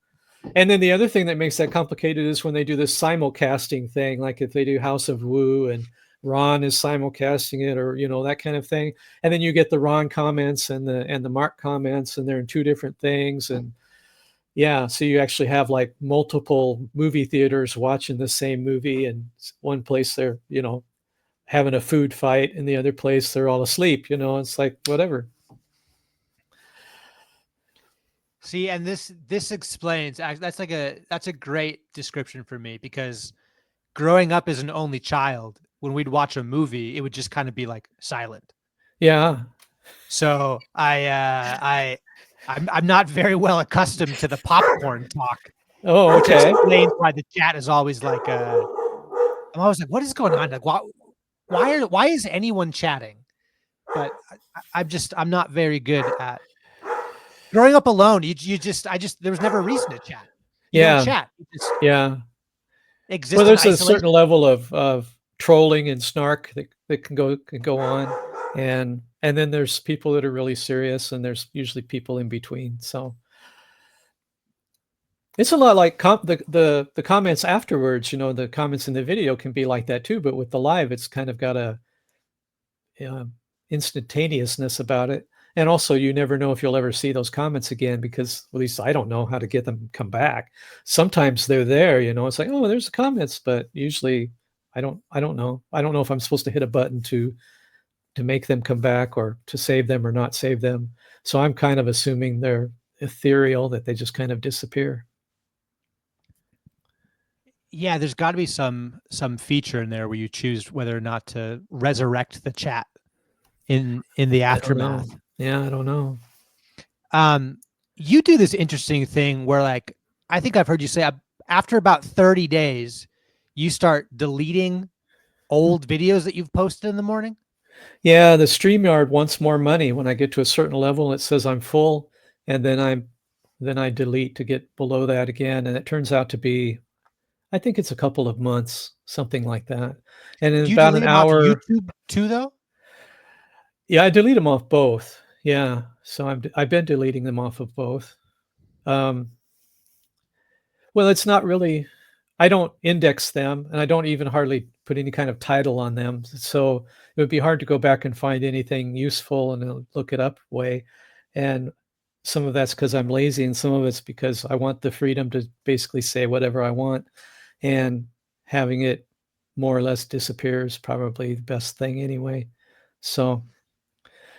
and then the other thing that makes that complicated is when they do this simulcasting thing, like if they do House of Woo and Ron is simulcasting it, or you know, that kind of thing. And then you get the Ron comments and the Mark comments, and they're in two different things. And yeah, so you actually have like multiple movie theaters watching the same movie, and one place they're, you know, having a food fight, and the other place they're all asleep. You know, it's like whatever.
See, and this explains, that's a great description for me, because growing up as an only child, when we'd watch a movie, it would just kind of be like silent.
Yeah.
So I'm not very well accustomed to the popcorn talk,
Oh,
which
okay.
explains why the chat is always like I'm always like, what is going on? Like, why is anyone chatting? But I'm not very good at growing up alone. You just there was never a reason to chat. You don't
Yeah.
chat. You just
Yeah. Well,
exist in
there's a certain
isolation.
level of trolling and snark that can go on, and then there's people that are really serious, and there's usually people in between. So it's a lot like the comments afterwards. You know, the comments in the video can be like that too, but with the live, it's kind of got a instantaneousness about it. And also, you never know if you'll ever see those comments again because, at least I don't know how to get them to come back. Sometimes they're there, you know, it's like, oh, there's the comments, but usually I don't know. I don't know if I'm supposed to hit a button to make them come back or to save them or not save them. So I'm kind of assuming they're ethereal, that they just kind of disappear.
Yeah, there's got to be some feature in there where you choose whether or not to resurrect the chat in the
I don't know.
aftermath.
Yeah, I don't know.
Um, you do this interesting thing where, like, I think I've heard you say after about 30 days, you start deleting old videos that you've posted in the morning.
Yeah, the StreamYard wants more money when I get to a certain level. It says I'm full, and then I delete to get below that again. And it turns out to be, I think it's a couple of months, something like that. And in
Do you
about
delete
an
them off
hour,
YouTube too, though?
yeah, I delete them off both. Yeah, so I've been deleting them off of both. Um, well, it's not really. I don't index them, and I don't even hardly put any kind of title on them. So it would be hard to go back and find anything useful and look it up way. And some of that's because I'm lazy, and some of it's because I want the freedom to basically say whatever I want, and having it more or less disappears, probably the best thing anyway. So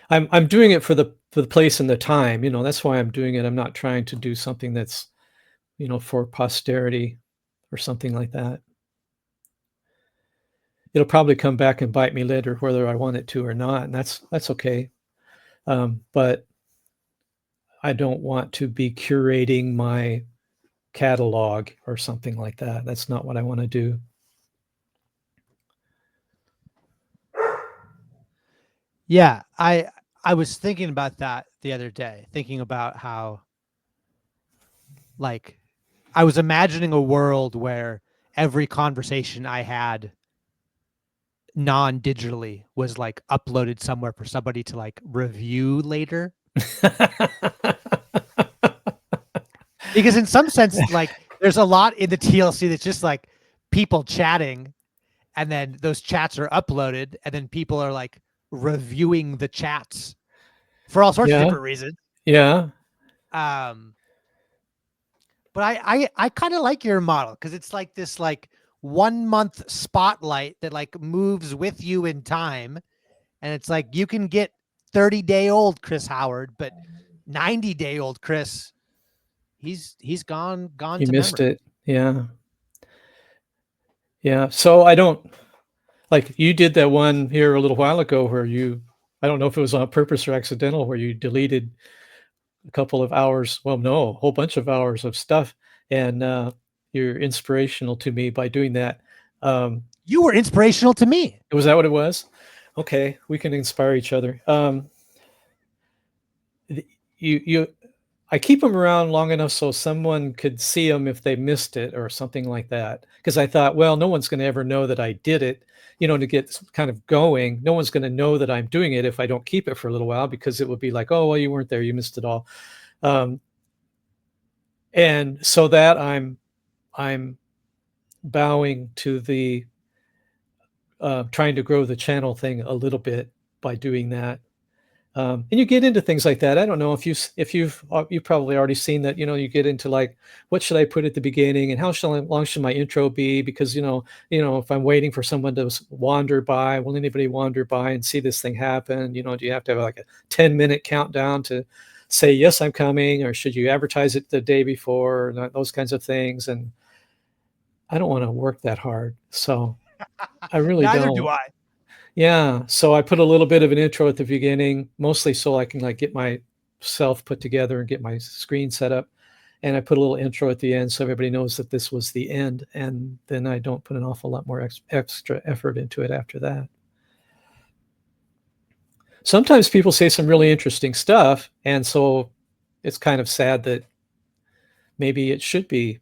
I'm doing it for the place and the time. That's why I'm doing it. I'm not trying to do something that's, for posterity or something like that. It'll probably come back and bite me later, whether I want it to or not, and that's okay. But I don't want to be curating my catalog or something like that. That's not what I want to do.
Yeah, I was thinking about that the other day, thinking about how, like, I was imagining a world where every conversation I had non-digitally was like uploaded somewhere for somebody to like review later. Because in some sense, like, there's a lot in the TLC that's just like people chatting, and then those chats are uploaded, and then people are like reviewing the chats for all sorts of
Yeah.
different reasons.
Yeah.
But I kind of like your model, because it's like this like 1 month spotlight that like moves with you in time, and it's like you can get 30-day-old Chris Howard, but 90-day-old Chris, he's gone
You
to
missed
memory.
it. Yeah. Yeah. So I don't, like, you did that one here a little while ago where I don't know if it was on purpose or accidental, where you deleted a couple of hours, well, no, a whole bunch of hours of stuff. And you're inspirational to me by doing that.
You were inspirational to me.
Was that what it was? Okay, we can inspire each other. You I keep them around long enough so someone could see them if they missed it or something like that. Because I thought, well, no one's going to ever know that I did it, to get kind of going. No one's going to know that I'm doing it if I don't keep it for a little while, because it would be like, oh, well, you weren't there, you missed it all. And so that I'm bowing to the trying to grow the channel thing a little bit by doing that. And you get into things like that. I don't know if you've probably already seen that. You get into like, what should I put at the beginning, and how long should my intro be? Because if I'm waiting for someone to wander by, will anybody wander by and see this thing happen? Do you have to have like a 10-minute countdown to say yes, I'm coming, or should you advertise it the day before? Those kinds of things, and I don't want to work that hard, so I really
Neither do
don't.
I.
Yeah, so I put a little bit of an intro at the beginning, mostly so I can like get myself put together and get my screen set up. And I put a little intro at the end so everybody knows that this was the end. And then I don't put an awful lot more extra effort into it after that. Sometimes people say some really interesting stuff, and so it's kind of sad that maybe it should be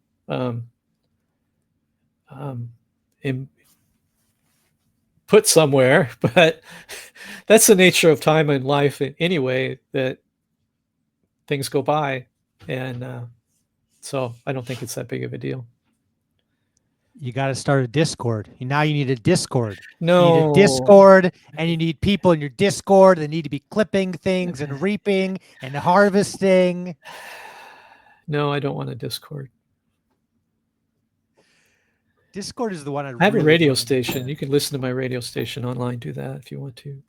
put somewhere, but that's the nature of time and life anyway, that things go by. And so I don't think it's that big of a deal.
You got to start a Discord. Now you need a Discord. You need a
No,
Discord, and you need people in your Discord that need to be clipping things and reaping and harvesting.
no, I don't want a Discord.
Discord is the one I
have a
really
radio
don't
station.
understand.
You can listen to my radio station online. Do that if you want to.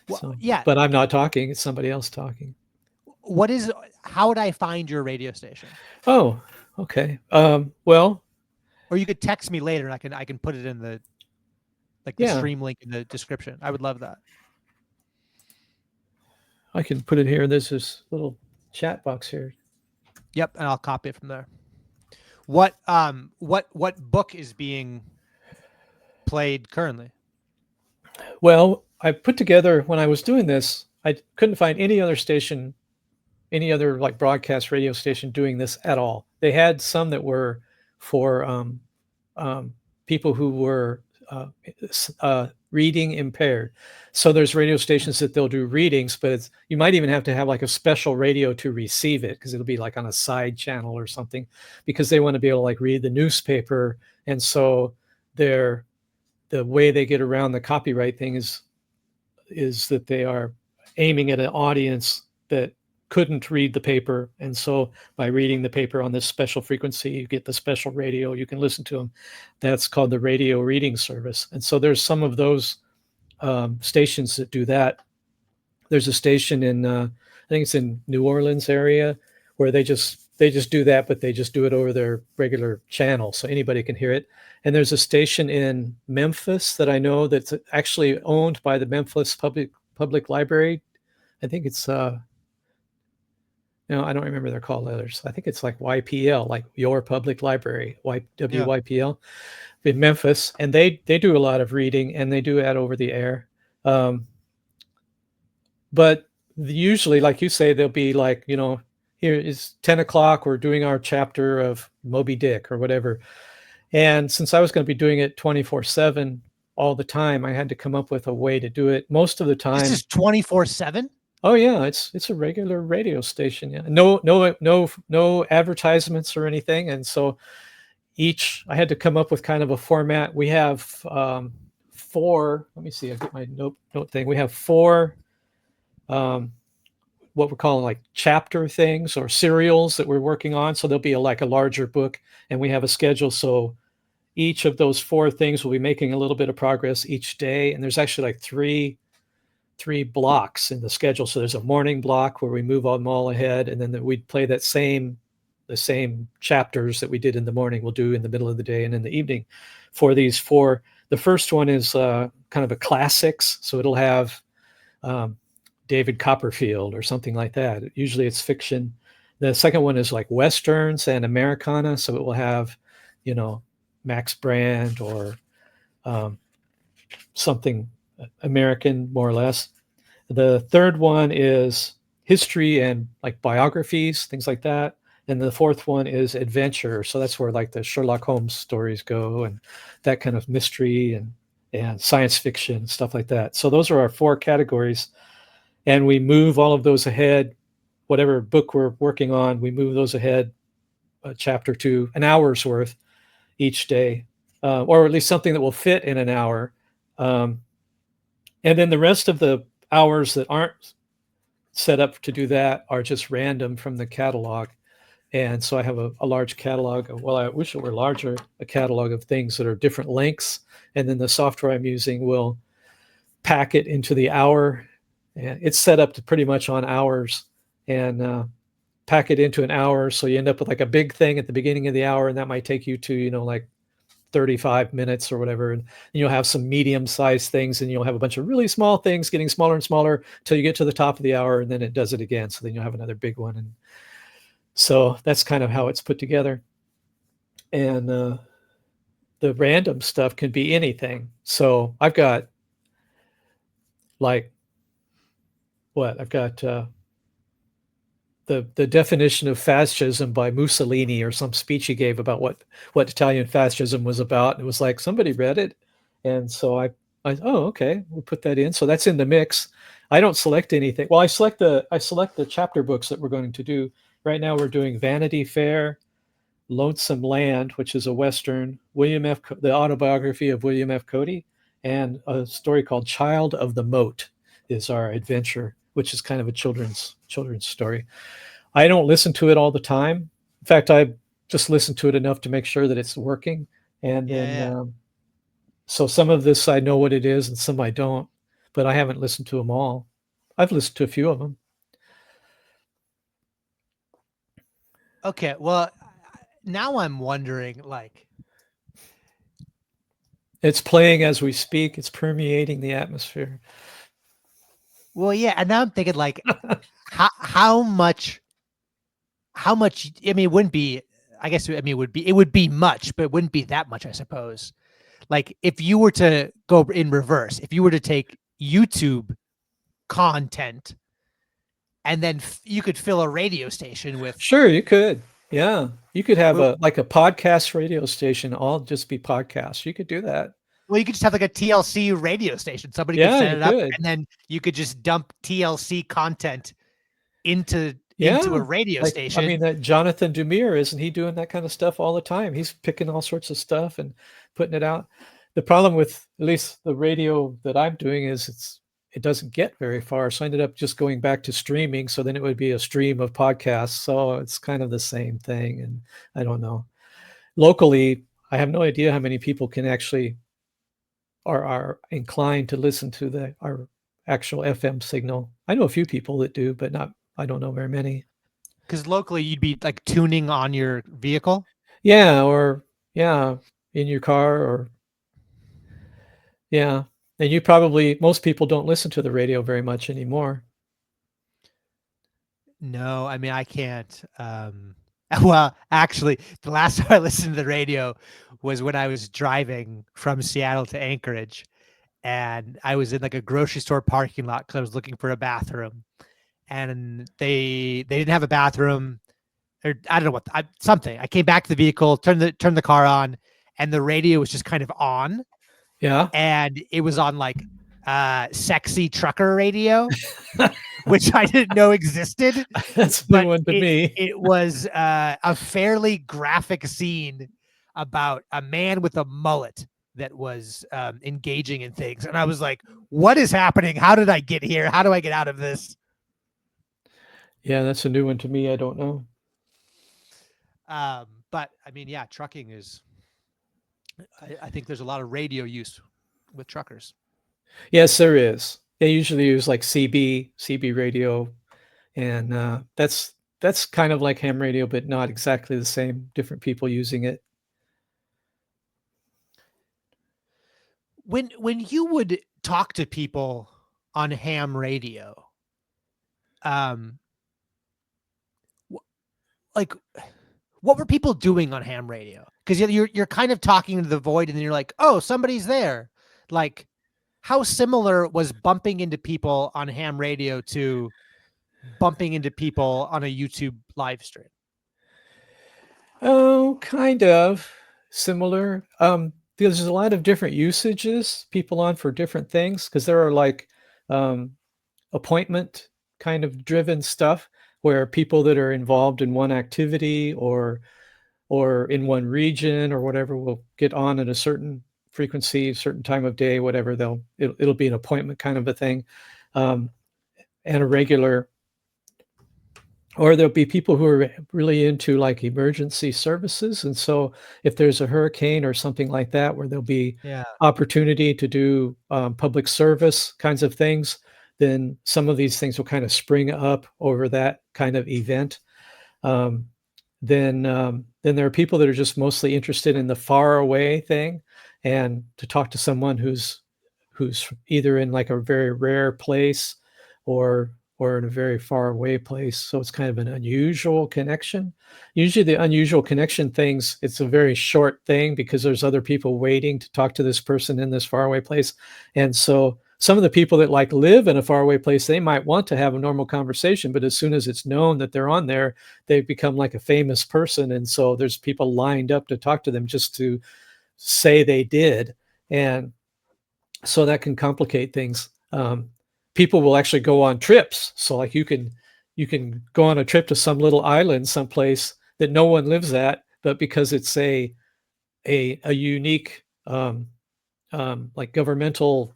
Well,
So,
yeah.
but I'm not talking. It's somebody else talking.
How would I find your radio station?
Oh, okay. Well,
or you could text me later, and I can put it in the stream link in the description. I would love that.
I can put it here. There's this little chat box here.
Yep, and I'll copy it from there. What book is being played currently?
Well, I put together, when I was doing this, I couldn't find any other station, any other like broadcast radio station doing this at all. They had some that were for people who were reading impaired. So there's radio stations that they'll do readings, but you might even have to have like a special radio to receive it, because it'll be like on a side channel or something, because they want to be able to like read the newspaper. And so the way they get around the copyright thing is that they are aiming at an audience that couldn't read the paper. And so by reading the paper on this special frequency, you get the special radio, you can listen to them. That's called the radio reading service. And so there's some of those stations that do that. There's a station in, I think it's in New Orleans area, where they just do that, but they just do it over their regular channel, so anybody can hear it. And there's a station in Memphis that I know that's actually owned by the Memphis Public Library. I think it's no, I don't remember their call letters. I think it's like YPL, like Your Public Library,
Yeah.
WYPL in Memphis, and they do a lot of reading, and they do that over the air. But usually, like you say, they'll be like, here is 10 o'clock. We're doing our chapter of Moby Dick or whatever. And since I was going to be doing it 24/7 all the time, I had to come up with a way to do it. Most of the time,
This is 24/7.
oh yeah, it's a regular radio station. Yeah, no advertisements or anything. And so I had to come up with kind of a format. We have four. Let me see. I get my note thing. We have four. What we're calling like chapter things or serials that we're working on. So there'll be like a larger book, and we have a schedule. So each of those four things will be making a little bit of progress each day. And there's actually like three blocks in the schedule. So there's a morning block where we move them all ahead, and then we'd play the same chapters that we did in the morning. We'll do in the middle of the day and in the evening for these four. The first one is kind of a classics. So it'll have David Copperfield or something like that. Usually it's fiction. The second one is like Westerns and Americana. So it will have, Max Brand or something American, more or less. The third one is history and like biographies, things like that. And the fourth one is adventure. So that's where like the Sherlock Holmes stories go and that kind of mystery and science fiction, stuff like that. So those are our four categories. And we move all of those ahead. Whatever book we're working on, we move those ahead a chapter to an hour's worth each day, or at least something that will fit in an hour. And then the rest of the hours that aren't set up to do that are just random from the catalog. And so I have a large catalog. Well, I wish it were larger, a catalog of things that are different lengths. And then the software I'm using will pack it into the hour. And it's set up to pretty much on hours, and pack it into an hour. So you end up with like a big thing at the beginning of the hour, and that might take you to, like 35 minutes or whatever. And you'll have some medium-sized things, and you'll have a bunch of really small things getting smaller and smaller till you get to the top of the hour, and then it does it again. So then you'll have another big one. And so that's kind of how it's put together. And the random stuff can be anything. So I've got like, I've got the definition of fascism by Mussolini, or some speech he gave about what Italian fascism was about. It was like somebody read it, and so I oh, okay, we'll put that in. So that's in the mix. I don't select anything. Well, I select the chapter books that we're going to do. Right now we're doing Vanity Fair, Lonesome Land, which is a Western, the autobiography of William F. Cody, and a story called Child of the Moat is our adventure, which is kind of a children's story. I don't listen to it all the time. In fact, I just listen to it enough to make sure that it's working. And then, so some of this I know what it is, and some I don't. But I haven't listened to them all. I've listened to a few of them.
Okay, well, now I'm wondering, like,
it's playing as we speak. It's permeating the atmosphere.
Well, yeah, and now I'm thinking, like, how much? I mean, it wouldn't be. I guess it would be much, but it wouldn't be that much, I suppose. Like, if you were to go in reverse, if you were to take YouTube content, and then you could fill a radio station with.
Sure, you could. Yeah, you could have a podcast radio station. All just be podcasts. You could do that.
Well, you could just have like a TLC radio station. Somebody could set it up, and then you could just dump TLC content into a radio station.
I mean, that Jonathan Demir, isn't he doing that kind of stuff all the time? He's picking all sorts of stuff and putting it out. The problem with at least the radio that I'm doing is it doesn't get very far. So I ended up just going back to streaming. So then it would be a stream of podcasts. So it's kind of the same thing. And I don't know. Locally, I have no idea how many people can actually are inclined to listen to our actual FM signal. I know a few people that do, but not, I don't know very many.
Because locally you'd be like tuning on your vehicle.
Yeah, or yeah, in your car or yeah. And you probably, most people don't listen to the radio very much anymore.
No, I mean I can't. Well, actually, the last time I listened to the radio was when I was driving from Seattle to Anchorage, and I was in like a grocery store parking lot because I was looking for a bathroom, and they didn't have a bathroom, or I don't know what something. I came back to the vehicle, turned the car on, and the radio was just kind of on,
Yeah.
and it was on like sexy trucker radio, which I didn't know existed,
That's a new
but
one to me.
it was a fairly graphic scene about a man with a mullet that was engaging in things, and I was like, "What is happening? How did I get here? How do I get out of this?"
Yeah, that's a new one to me. I don't know.
But I mean, yeah, trucking is. I think there's a lot of radio use with truckers.
Yes, there is. They usually use like CB radio, and that's kind of like ham radio, but not exactly the same. Different people using it.
When you would talk to people on ham radio, um, like what were people doing on ham radio? Because you're kind of talking into the void, and then you're like, oh, somebody's there. Like, how similar was bumping into people on ham radio to bumping into people on a YouTube live stream?
Oh, kind of similar. Because there's a lot of different usages people on for different things. Because there are like um, appointment kind of driven stuff where people that are involved in one activity or in one region or whatever will get on at a certain frequency, certain time of day, whatever. It'll be an appointment kind of a thing, um, and a regular. Or there'll be people who are really into like emergency services, and so if there's a hurricane or something like that, where there'll be
Yeah.
opportunity to do public service kinds of things, then some of these things will kind of spring up over that kind of event. Um, then there are people that are just mostly interested in the far away thing, and to talk to someone who's either in like a very rare place or in a very far away place. So it's kind of an unusual connection. Usually the unusual connection things, it's a very short thing because there's other people waiting to talk to this person in this faraway place. And so some of the people that like live in a faraway place, they might want to have a normal conversation, but as soon as it's known that they're on there, they've become like a famous person. And so there's people lined up to talk to them just to say they did. And so that can complicate things. People will actually go on trips. So like you can go on a trip to some little island someplace that no one lives at, but because it's a unique like governmental,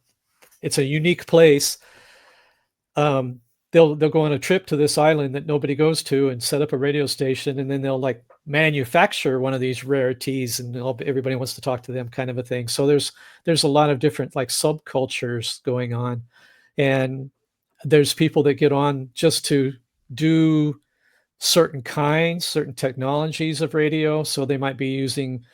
it's a unique place. They'll go on a trip to this island that nobody goes to and set up a radio station, and then they'll like manufacture one of these rarities, and everybody wants to talk to them, kind of a thing. So there's a lot of different like subcultures going on, and there's people that get on just to do certain technologies of radio. So they might be using,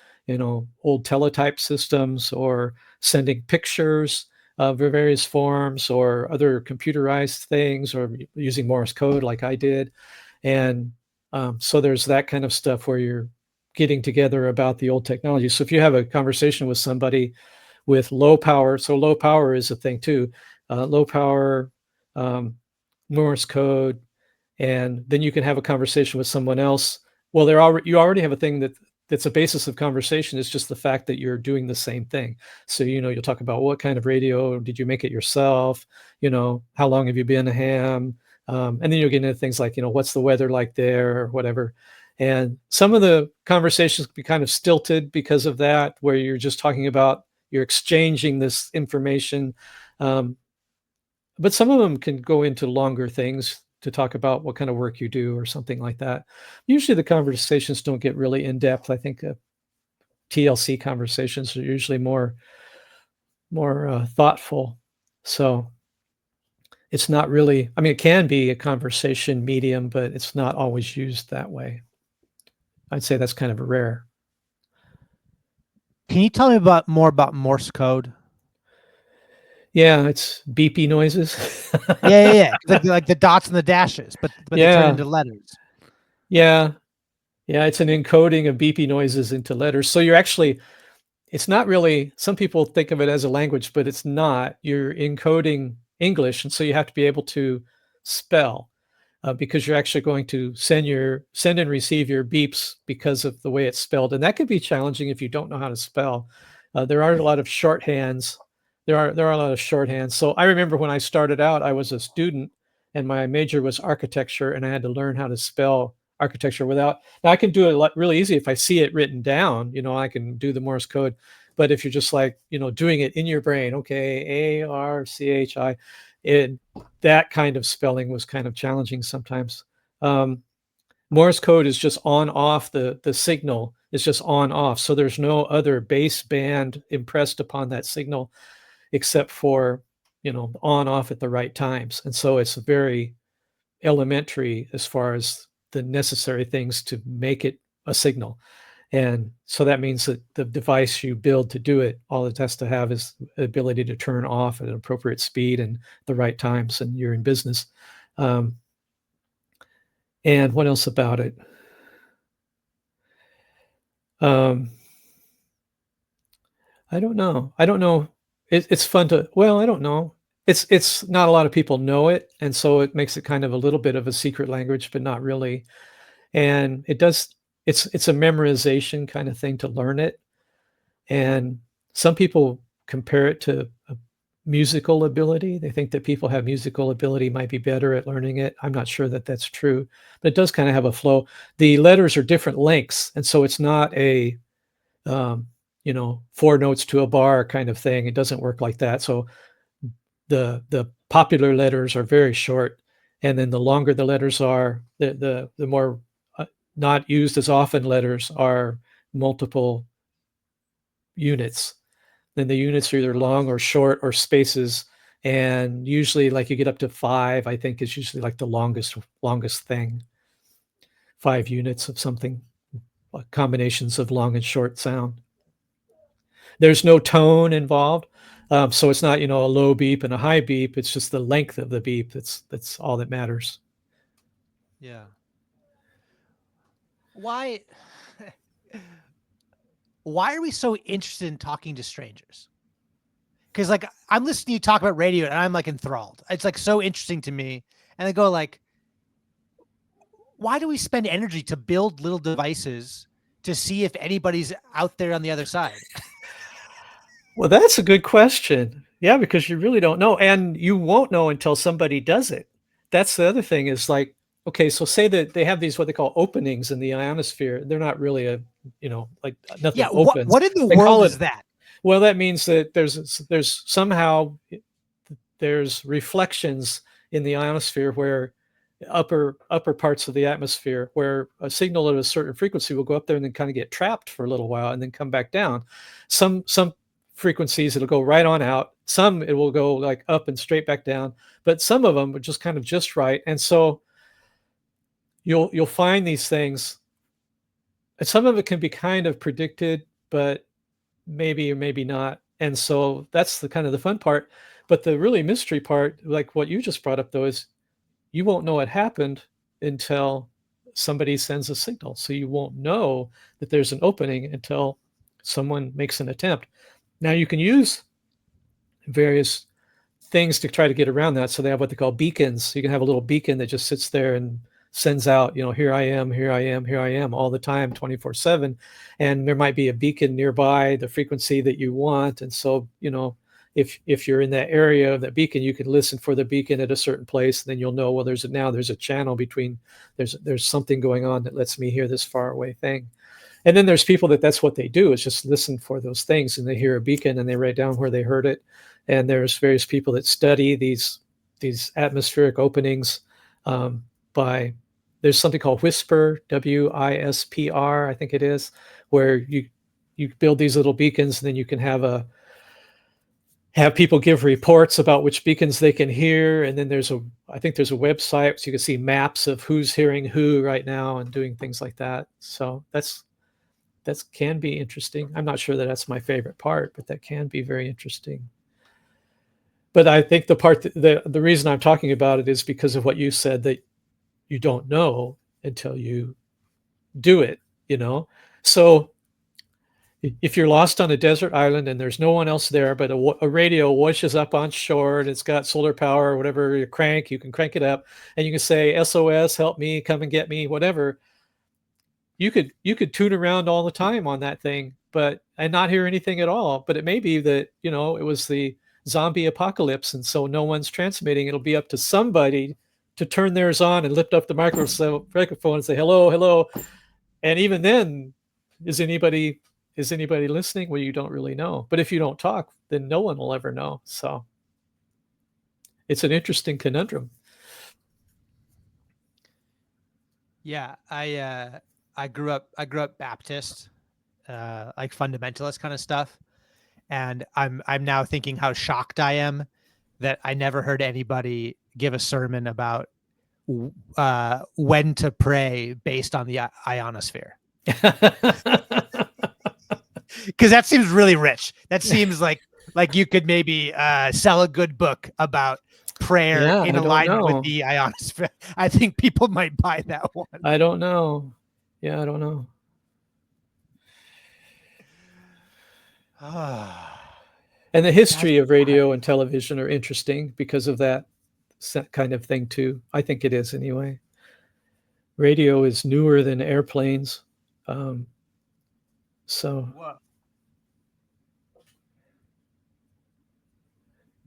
old teletype systems or sending pictures of various forms or other computerized things or using Morse code like I did. And so there's that kind of stuff where you're getting together about the old technology. So if you have a conversation with somebody with low power, so low power is a thing too, low power, Morse code, and then you can have a conversation with someone else. Well, you already have a thing that's a basis of conversation. It's just the fact that you're doing the same thing. So you'll talk about what kind of radio did you make it yourself? How long have you been a ham? And then you'll get into things like what's the weather like there or whatever. And some of the conversations can be kind of stilted because of that, where you're just talking about you're exchanging this information. but some of them can go into longer things to talk about what kind of work you do or something like that. Usually the conversations don't get really in depth. I think TLC conversations are usually more thoughtful. So it's not really, I mean, it can be a conversation medium, but it's not always used that way. I'd say that's kind of rare.
Can you tell me about more about Morse code?
Yeah, it's beepy noises.
Yeah. Like the dots and the dashes, but they turn
Yeah,
into letters.
yeah, yeah. It's an encoding of beepy noises into letters. So you're actually, it's not really, some people think of it as a language, but it's not. You're encoding English, and so you have to be able to spell. Because you're actually going to send and receive your beeps because of the way it's spelled, and that could be challenging if you don't know how to spell. There are a lot of shorthands. There are a lot of shorthands. So I remember when I started out, I was a student, and my major was architecture, and I had to learn how to spell architecture without. Now I can do it a lot really easy if I see it written down. I can do the Morse code. But if you're just like doing it in your brain, okay, ARCHI, that kind of spelling was kind of challenging sometimes. Morse code is just on off, the signal is just on off. So there's no other baseband impressed upon that signal except for, on off at the right times. And so it's very elementary as far as the necessary things to make it a signal. And so that means that the device you build to do it, all it has to have is the ability to turn off at an appropriate speed and the right times, and you're in business. And what else about it? I don't know. I don't know. It's fun to, well, I don't know. It's not a lot of people know it, and so it makes it kind of a little bit of a secret language, but not really. And it's a memorization kind of thing to learn it. And some people compare it to a musical ability. They think that people have musical ability might be better at learning it. I'm not sure that that's true, but it does kind of have a flow. The letters are different lengths, and so it's not a um, 4 notes to a bar kind of thing. It doesn't work like that. So the popular letters are very short, and then the longer the letters are, the more not used as often letters are multiple units. Then the units are either long or short or spaces. And usually like you get up to 5, I think is usually like the longest thing. 5 units of something, combinations of long and short sound. There's no tone involved. So it's not, a low beep and a high beep. It's just the length of the beep. That's all that matters.
Yeah. Why why are we so interested in talking to strangers? Because like I'm listening to you talk about radio and I'm like enthralled. It's like so interesting to me. And I go like, why do we spend energy to build little devices to see if anybody's out there on the other side?
Well, that's a good question. Yeah, because you really don't know, and you won't know until somebody does it. That's the other thing is like, okay, so say that they have these what they call openings in the ionosphere. They're not really like nothing
Yeah,
opens.
what in the
They
world
call it,
is that?
well, that means that there's somehow there's reflections in the ionosphere where upper parts of the atmosphere where a signal at a certain frequency will go up there and then kind of get trapped for a little while and then come back down. Some frequencies it'll go right on out. Some it will go like up and straight back down, but some of them are just kind of just right. And so you'll find these things. And some of it can be kind of predicted, but maybe or maybe not. And so that's the kind of the fun part. But the really mystery part, like what you just brought up though, is you won't know it happened until somebody sends a signal. So you won't know that there's an opening until someone makes an attempt. Now you can use various things to try to get around that. So they have what they call beacons. You can have a little beacon that just sits there and sends out, here I am, here I am, here I am all the time, 24/7. And there might be a beacon nearby, the frequency that you want. And so, if you're in that area of that beacon, you can listen for the beacon at a certain place. And then you'll know, well, there's a channel between, there's something going on that lets me hear this far away thing. And then there's people that's what they do is just listen for those things, and they hear a beacon and they write down where they heard it. And there's various people that study these these atmospheric openings by there's something called Whisper, WISPR, I think it is, where you build these little beacons, and then you can have people give reports about which beacons they can hear. And then I think there's a website so you can see maps of who's hearing who right now and doing things like that. So that can be interesting. I'm not sure that that's my favorite part, but that can be very interesting. But I think the reason I'm talking about it is because of what you said, that you don't know until you do it, So if you're lost on a desert island and there's no one else there, but a radio washes up on shore and it's got solar power or whatever, you can crank it up and you can say, SOS, help me, come and get me, whatever. You could tune around all the time on that thing, and not hear anything at all. But it may be that, it was the zombie apocalypse, and so no one's transmitting. It'll be up to somebody to turn theirs on and lift up the microphone and say, hello, hello. And even then, is anybody listening? Well, you don't really know. But if you don't talk, then no one will ever know. So it's an interesting conundrum.
Yeah, I grew up Baptist, like fundamentalist kind of stuff, and I'm now thinking how shocked I am that I never heard anybody give a sermon about when to pray based on the ionosphere. Because that seems really rich. That seems like you could maybe sell a good book about prayer in alignment with the ionosphere. I think people might buy that one.
I don't know. Yeah, I don't know. And the history of radio and television are interesting because of that kind of thing too. I think it is anyway. Radio is newer than airplanes. So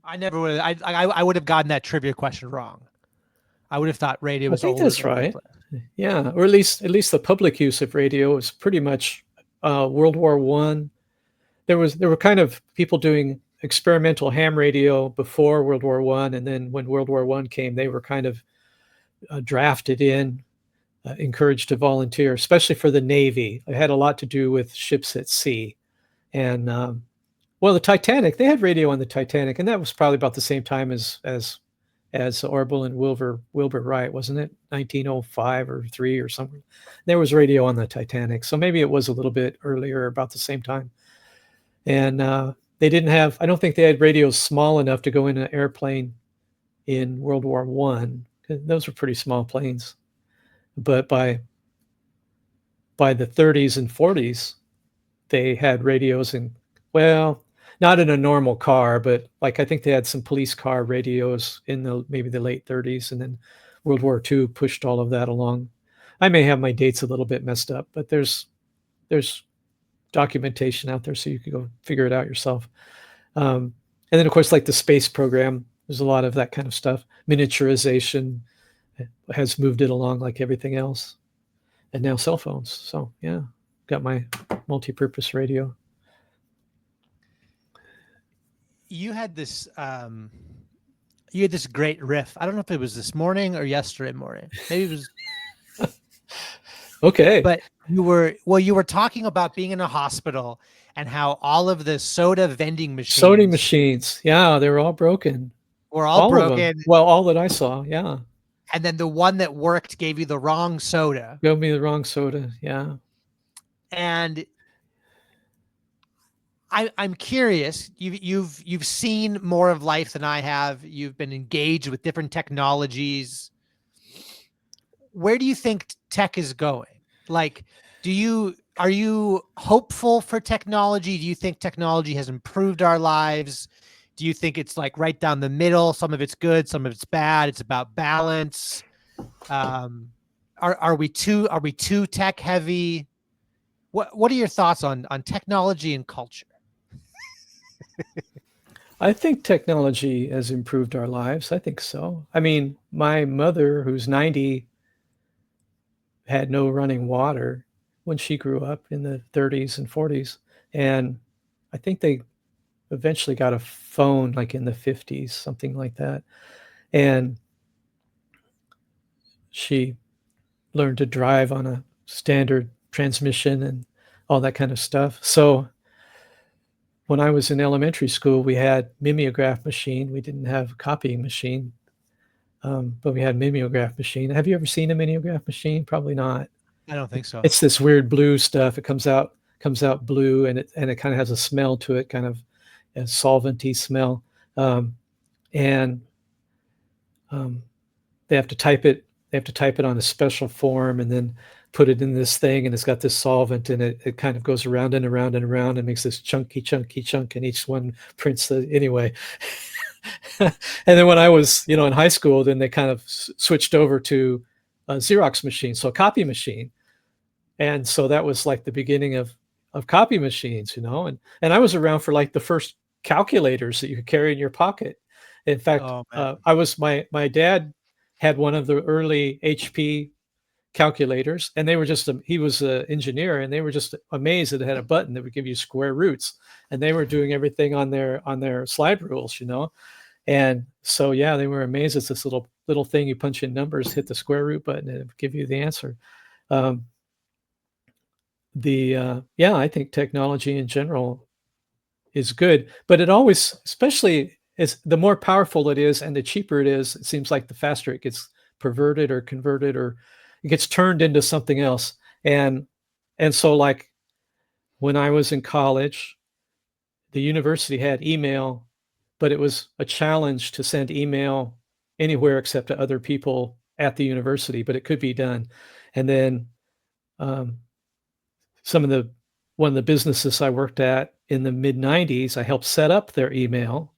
I never would. I would have gotten that trivia question wrong. I would have thought radio was older.
That's right. Yeah, or at least the public use of radio is pretty much World War I. There were kind of people doing experimental ham radio before World War I, and then when World War I came, they were kind of drafted in, encouraged to volunteer, especially for the Navy. It had a lot to do with ships at sea, and well, the Titanic, they had radio on the Titanic, and that was probably about the same time as Orville and Wilbur Wright, wasn't it? 1905 or 3 or something. There was radio on the Titanic, so maybe it was a little bit earlier, about the same time. And they didn't have, I don't think they had radios small enough to go in an airplane in World War I. Those were pretty small planes. But by the 30s and 40s, they had radios in, well, not in a normal car, but like I think they had some police car radios in maybe the late 30s, and then World War II pushed all of that along. I may have my dates a little bit messed up, but there's documentation out there, so you could go figure it out yourself. And then, of course, like the space program, there's a lot of that kind of stuff. Miniaturization has moved it along like everything else, and now cell phones. So yeah, got my multi-purpose radio.
You had this great riff. I don't know if it was this morning or yesterday morning. Maybe it was
okay.
But you were talking about being in a hospital and how all of the soda vending machines.
Yeah, they were all broken.
Were all broken.
Well, all that I saw, yeah.
And then the one that worked gave you the wrong soda.
Gave me the wrong soda, yeah.
And I'm curious. You've seen more of life than I have. You've been engaged with different technologies. Where do you think tech is going? Like, are you hopeful for technology? Do you think technology has improved our lives? Do you think it's like right down the middle? Some of it's good, some of it's bad. It's about balance. Are we too tech heavy? What are your thoughts on technology and culture?
I think technology has improved our lives. I think so. I mean, my mother, who's 90, had no running water when she grew up in the 30s and 40s. And I think they eventually got a phone like in the 50s, something like that. and she learned to drive on a standard transmission and all that kind of stuff. So when I was in elementary school, we had mimeograph machine. We didn't have a copying machine, but we had mimeograph machine. Have you ever seen a mimeograph machine? Probably not.
I don't think so.
It's this weird blue stuff. It comes out blue, and it kind of has a smell to it, kind of a solventy smell. And they have to type it. They have to type it on a special form, and then put it in this thing, and it's got this solvent, and it kind of goes around and around and around, and makes this chunky chunk, and each one prints the anyway. And then when I was, in high school, then they kind of switched over to a Xerox machine, so a copy machine. And so that was like the beginning of copy machines, and I was around for like the first calculators that you could carry in your pocket. In fact,
Oh man.
my dad had one of the early HP calculators, and they were just he was an engineer, and they were just amazed that it had a button that would give you square roots, and they were doing everything on their slide rules. And so yeah, they were amazed. It's this little thing, you punch in numbers, hit the square root button, and it would give you the answer. Yeah, I think technology in general is good, but it always, especially as the more powerful it is and the cheaper it is, it seems like the faster it gets perverted or converted, or it gets turned into something else. And so, like, when I was in college, the university had email, but it was a challenge to send email anywhere except to other people at the university, but it could be done. And then one of the businesses I worked at in the mid 90s, I helped set up their email,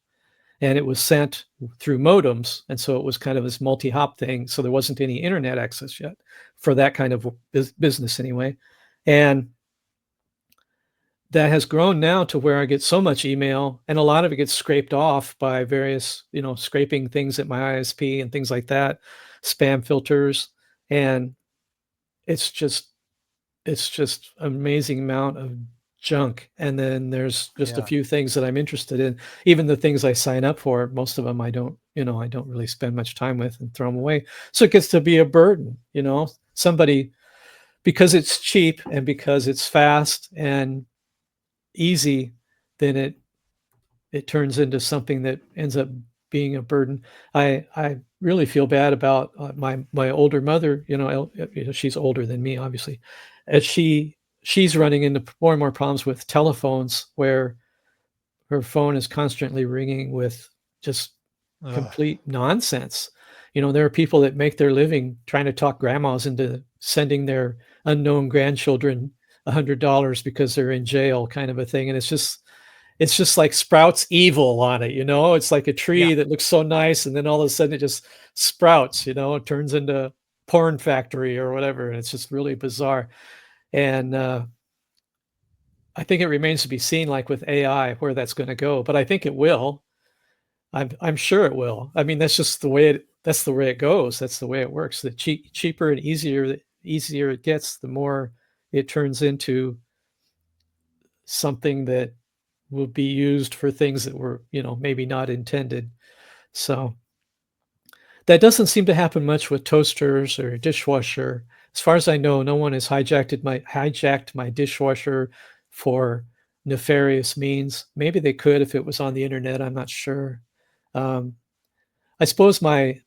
and it was sent through modems. And so it was kind of this multi-hop thing. So there wasn't any internet access yet for that kind of business anyway. And that has grown now to where I get so much email, and a lot of it gets scraped off by various, scraping things at my ISP and things like that, spam filters. And it's just amazing amount of junk. And then there's just a few things that I'm interested in. Even the things I sign up for, most of them I don't really spend much time with, and throw them away. So it gets to be a burden. Somebody, because it's cheap and because it's fast and easy, then it turns into something that ends up being a burden. I really feel bad about my older mother. She's older than me, obviously. As she's running into more and more problems with telephones, where her phone is constantly ringing with just complete nonsense. There are people that make their living trying to talk grandmas into sending their unknown grandchildren $100 because they're in jail, kind of a thing. And it's just like sprouts evil on it. It's like a tree that looks so nice, and then all of a sudden it just sprouts, it turns into porn factory or whatever. And it's just really bizarre. And I think it remains to be seen, like with AI, where that's going to go. But I think it will. I'm sure it will. I mean, that's just the way it goes. That's the way it works. The cheaper and easier it gets, the more it turns into something that will be used for things that were, maybe not intended. So that doesn't seem to happen much with toasters or dishwasher. As far as I know, no one has hijacked my dishwasher for nefarious means. Maybe they could if it was on the internet. I'm not sure. I suppose my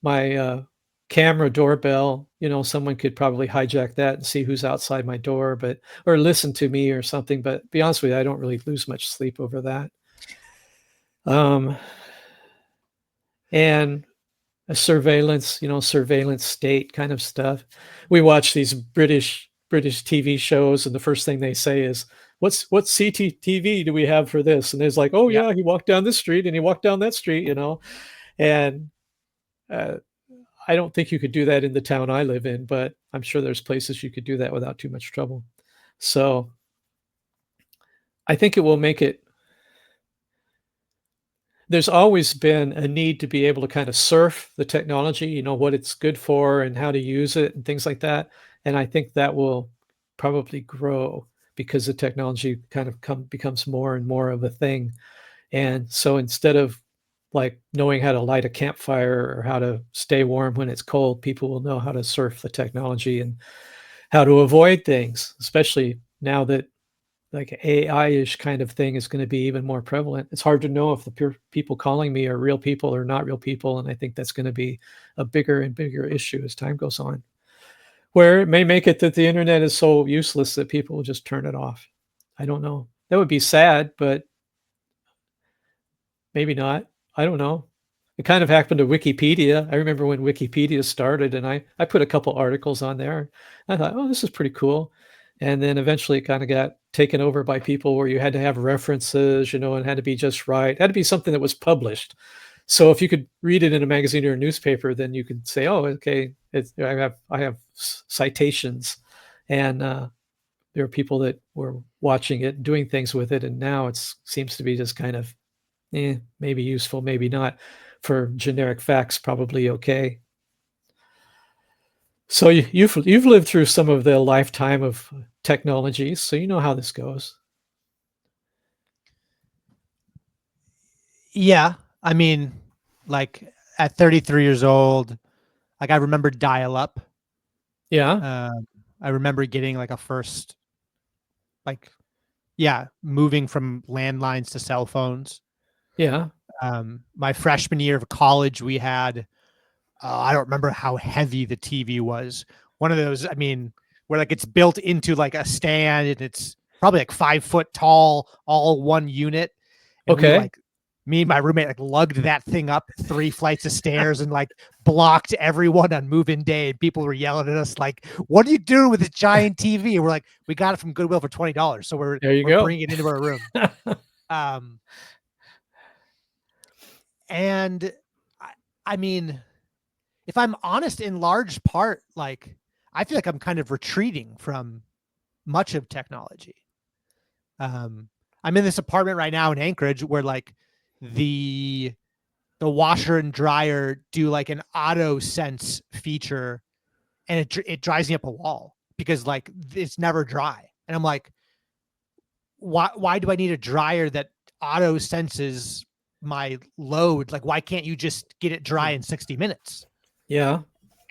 camera doorbell, someone could probably hijack that and see who's outside my door, or listen to me or something. But to be honest with you, I don't really lose much sleep over that. And a surveillance state kind of stuff. We watch these British TV shows, and the first thing they say is, what CCTV do we have for this? And there's like, oh yeah, he walked down this street and he walked down that street, and I don't think you could do that in the town I live in, but I'm sure there's places you could do that without too much trouble. So I think it will make it. There's always been a need to be able to kind of surf the technology, what it's good for and how to use it and things like that. And I think that will probably grow because the technology kind of becomes more and more of a thing. And so instead of like knowing how to light a campfire or how to stay warm when it's cold. People will know how to surf the technology and how to avoid things, especially now that like AI-ish kind of thing is going to be even more prevalent. It's hard to know if the people calling me are real people or not real people, and I think that's going to be a bigger and bigger issue as time goes on. Where it may make it that the internet is so useless that people will just turn it off. I don't know. That would be sad, but maybe not. I don't know. It kind of happened to Wikipedia. I remember when Wikipedia started, and I put a couple articles on there. I thought, oh, this is pretty cool. And then eventually it kind of got taken over by people where you had to have references, and it had to be just right. It had to be something that was published. So if you could read it in a magazine or a newspaper, then you could say, oh, okay, I have citations. And there are people that were watching it, doing things with it. And now it seems to be just kind of, maybe useful, maybe not. For generic facts, probably okay. So you've lived through some of the lifetime of technologies, so you know how this goes.
Yeah. I mean, like at 33 years old, like I remember dial up.
Yeah.
I remember getting like a first, like, yeah, moving from landlines to cell phones.
Yeah.
My freshman year of college, we had, I don't remember how heavy the TV was. One of those, I mean, where like it's built into like a stand and it's probably like 5 foot tall, all one unit. And we
Okay.
like, me and my roommate like lugged that thing up 3 flights of stairs and like blocked everyone on move-in day. And people were yelling at us like, "What are you doing with this giant TV?" And we're like, "We got it from Goodwill for $20, so we're
There you
we're
go.
bringing it into our room." Um, and I mean, if I'm honest, in large part, like I feel like I'm kind of retreating from much of technology. I'm in this apartment right now in Anchorage where like the washer and dryer do like an auto sense feature, and it dries me up a wall because like it's never dry. And I'm like, why do I need a dryer that auto senses my load? Like, why can't you just get it dry in 60 minutes?
Yeah.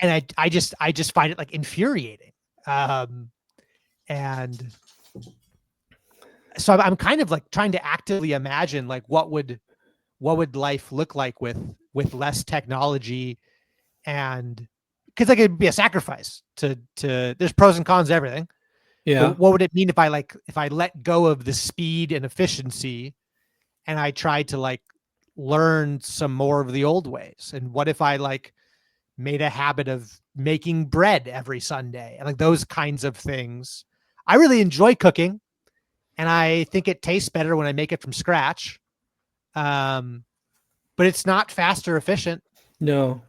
And I just find it like infuriating. And so I'm kind of like trying to actively imagine like what would life look like with less technology, and because like it'd be a sacrifice to there's pros and cons to everything.
Yeah.
But what would it mean if I let go of the speed and efficiency and I tried to like learn some more of the old ways? And what if I like made a habit of making bread every Sunday and like those kinds of things? I really enjoy cooking, and I think it tastes better when I make it from scratch. But it's not fast or efficient.
No.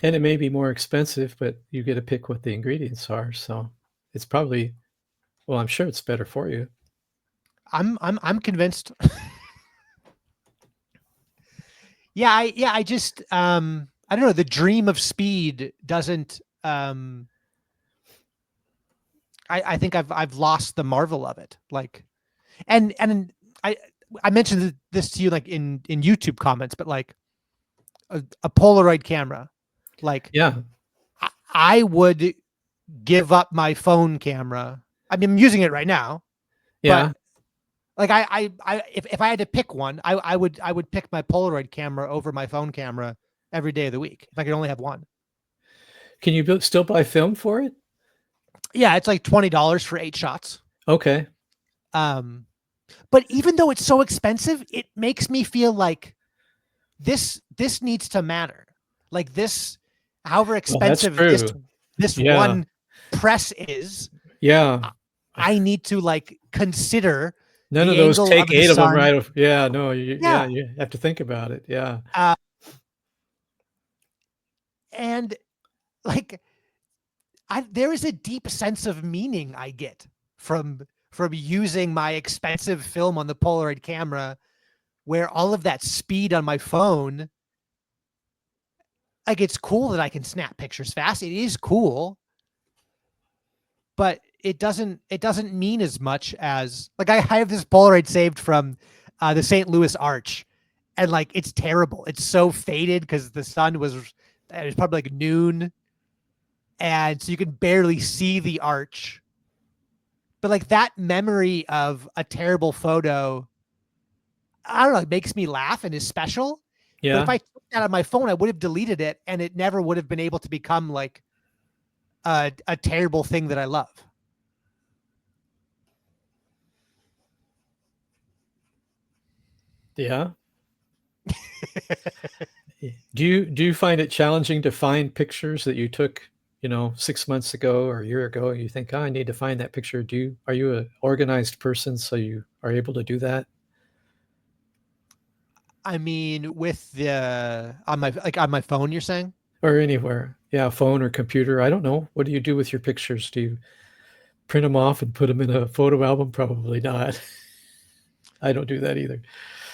And it may be more expensive, but you get to pick what the ingredients are. So it's probably, well, I'm sure it's better for you.
I'm convinced. I just I don't know, the dream of speed doesn't I think I've lost the marvel of it. Like and I I mentioned this to you like in YouTube comments, but like a Polaroid camera, like
Yeah.
I would give up my phone camera. I mean, I'm using it right now, but
Yeah.
like if I had to pick one, I would pick my Polaroid camera over my phone camera every day of the week if I could only have one.
Can you still buy film for it?
Yeah, it's like $20 for 8 shots.
Okay.
But even though it's so expensive, it makes me feel like this needs to matter. Like this, however
Well, that's
expensive
true.
this
Yeah.
one press is,
Yeah.
I need to like consider
None of
the
those
angle of
take
the
8 of them
sun.
right off. Yeah, no,
Yeah.
you have to think about it. Yeah.
And like there is a deep sense of meaning I get from using my expensive film on the Polaroid camera, where all of that speed on my phone, like it's cool that I can snap pictures fast. It is cool. But it doesn't mean as much as like I have this Polaroid saved from the St. Louis Arch, and like it's terrible. It's so faded because the sun was it was probably like noon, and so you can barely see the arch. But like that memory of a terrible photo, I don't know, it makes me laugh and is special. But if
Yeah.
I took that on my phone, I would have deleted it, and it never would have been able to become like a terrible thing that I love.
Yeah. Do you find it challenging to find pictures that you took, 6 months ago or a year ago? You think, oh, I need to find that picture. Are you an organized person so you are able to do that?
I mean, with the on my phone, you're saying?
Or anywhere? Yeah, phone or computer. I don't know. What do you do with your pictures? Do you print them off and put them in a photo album? Probably not. I don't do that either.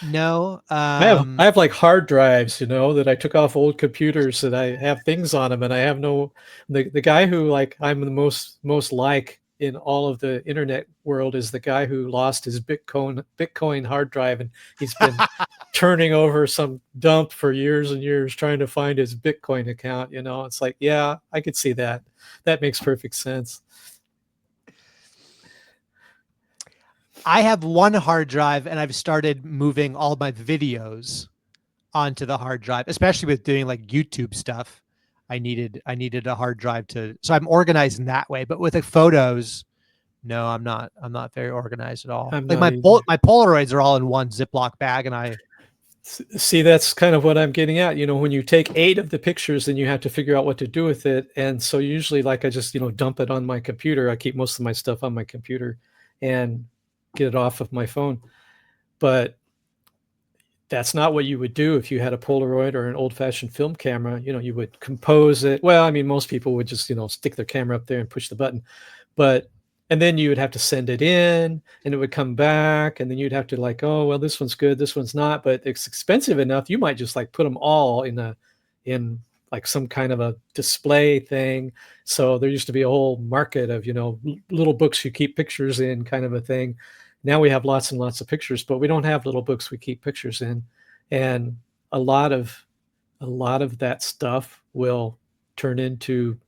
No.
I have like hard drives, that I took off old computers that I have things on them, and I have no the guy who like I'm the most like in all of the internet world is the guy who lost his Bitcoin hard drive, and he's been turning over some dump for years and years trying to find his Bitcoin account. It's like, yeah, I could see that. That makes perfect sense.
I have one hard drive, and I've started moving all my videos onto the hard drive, especially with doing like YouTube stuff. I needed a hard drive so I'm organized in that way. But with the photos, no, I'm not very organized at all.
I'm
Like
not either.
my Polaroids are all in one Ziploc bag, and I
See, that's kind of what I'm getting at. When you take 8 of the pictures, then you have to figure out what to do with it. And so usually, like, I just, dump it on my computer. I keep most of my stuff on my computer and get it off of my phone. But that's not what you would do if you had a Polaroid or an old-fashioned film camera. You would compose it. Well, I mean, most people would just, stick their camera up there and push the button. But and then you would have to send it in, and it would come back, and then you'd have to like, oh, well, this one's good, this one's not, but it's expensive enough. You might just like put them all in like some kind of a display thing. So there used to be a whole market of, little books you keep pictures in kind of a thing. Now we have lots and lots of pictures, but we don't have little books we keep pictures in. And a lot of that stuff will turn into,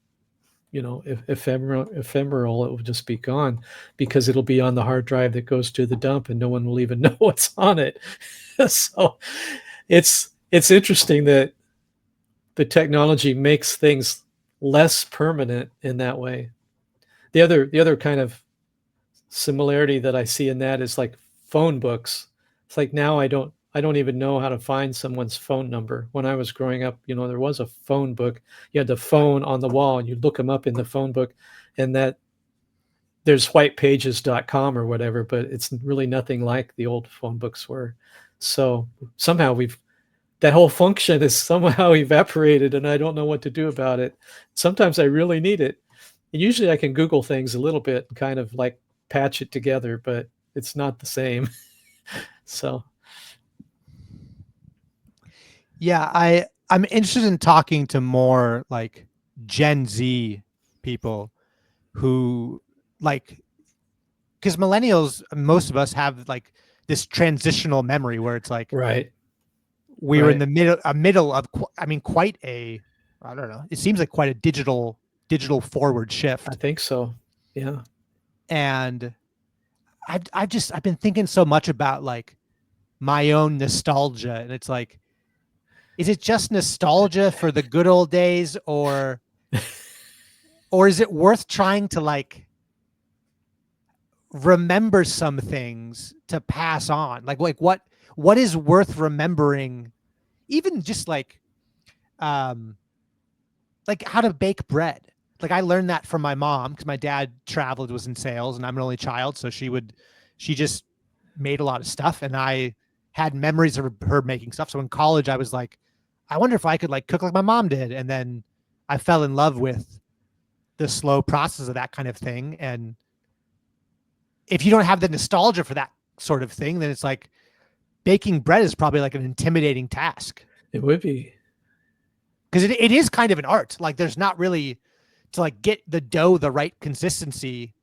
ephemeral. It will just be gone because it'll be on the hard drive that goes to the dump, and no one will even know what's on it. So it's interesting that the technology makes things less permanent in that way. The other kind of similarity that I see in that is like phone books. It's like now I don't even know how to find someone's phone number. When I was growing up, there was a phone book. You had the phone on the wall, and you'd look them up in the phone book, and that there's whitepages.com or whatever, but it's really nothing like the old phone books were. So somehow that whole function is somehow evaporated, and I don't know what to do about it. Sometimes I really need it. And usually I can Google things a little bit and kind of like patch it together, but it's not the same. So
yeah, I'm interested in talking to more like Gen Z people who like because millennials, most of us have like this transitional memory where it's like
right.
we were in the middle of I mean quite a I don't know, it seems like quite a digital forward
I
shift.
think so. Yeah.
And I've been thinking so much about like my own nostalgia, and it's like, is it just nostalgia for the good old days, or is it worth trying to like remember some things to pass on? Like what is worth remembering, even just like how to bake bread. Like I learned that from my mom because my dad traveled, was in sales, and I'm an only child, so she just made a lot of stuff, and I had memories of her making stuff. So in college, I was like, I wonder if I could like cook like my mom did, and then I fell in love with the slow process of that kind of thing. And if you don't have the nostalgia for that sort of thing, then it's like baking bread is probably like an intimidating task
It would be.
because it is kind of an art. Like there's not really to like get the dough the right consistency.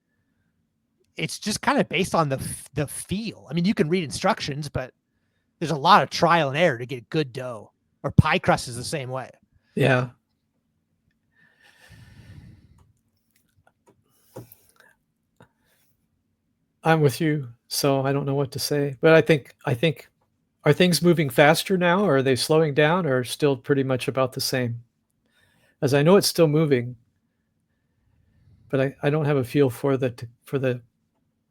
it's just kind of based on the feel. I mean, you can read instructions, but there's a lot of trial and error to get good dough. Or pie crust is the same way.
Yeah. I'm with you. So I don't know what to say, but I think are things moving faster now, or are they slowing down, or still pretty much about the same? As I know it's still moving, but I don't have a feel for the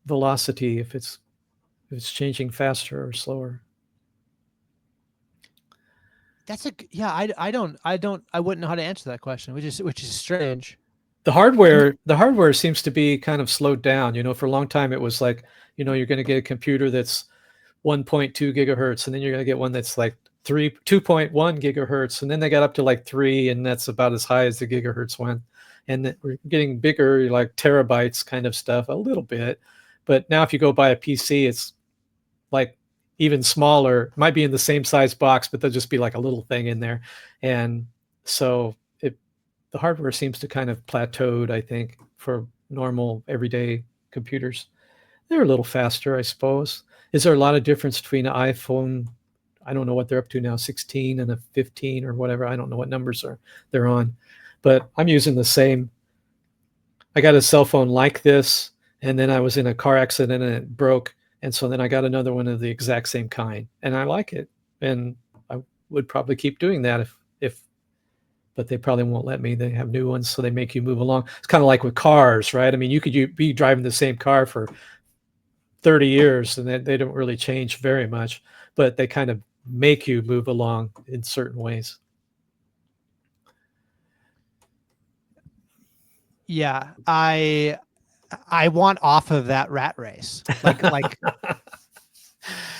velocity if it's changing faster or slower.
That's yeah. I wouldn't know how to answer that question, which is strange.
The hardware seems to be kind of slowed down. For a long time it was like, you're going to get a computer that's 1.2 gigahertz, and then you're going to get one that's like 2.1 gigahertz, and then they got up to like 3, and that's about as high as the gigahertz went. And we're getting bigger, like terabytes kind of stuff a little bit. But now if you go buy a PC, it's like even smaller. It might be in the same size box, but there'll just be like a little thing in there. And so the hardware seems to kind of plateaued, I think, for normal everyday computers. They're a little faster, I suppose. Is there a lot of difference between an iPhone? I don't know what they're up to now, 16 and a 15 or whatever. I don't know what numbers they're on, but I'm using the same. I got a cell phone like this, and then I was in a car accident and it broke. And so then I got another one of the exact same kind, and I like it. And I would probably keep doing that if but they probably won't let me. They have new ones, so they make you move along. It's kind of like with cars, right? I mean, you could be driving the same car for 30 years and they don't really change very much, but they kind of make you move along in certain ways.
Yeah, I want off of that rat race. Like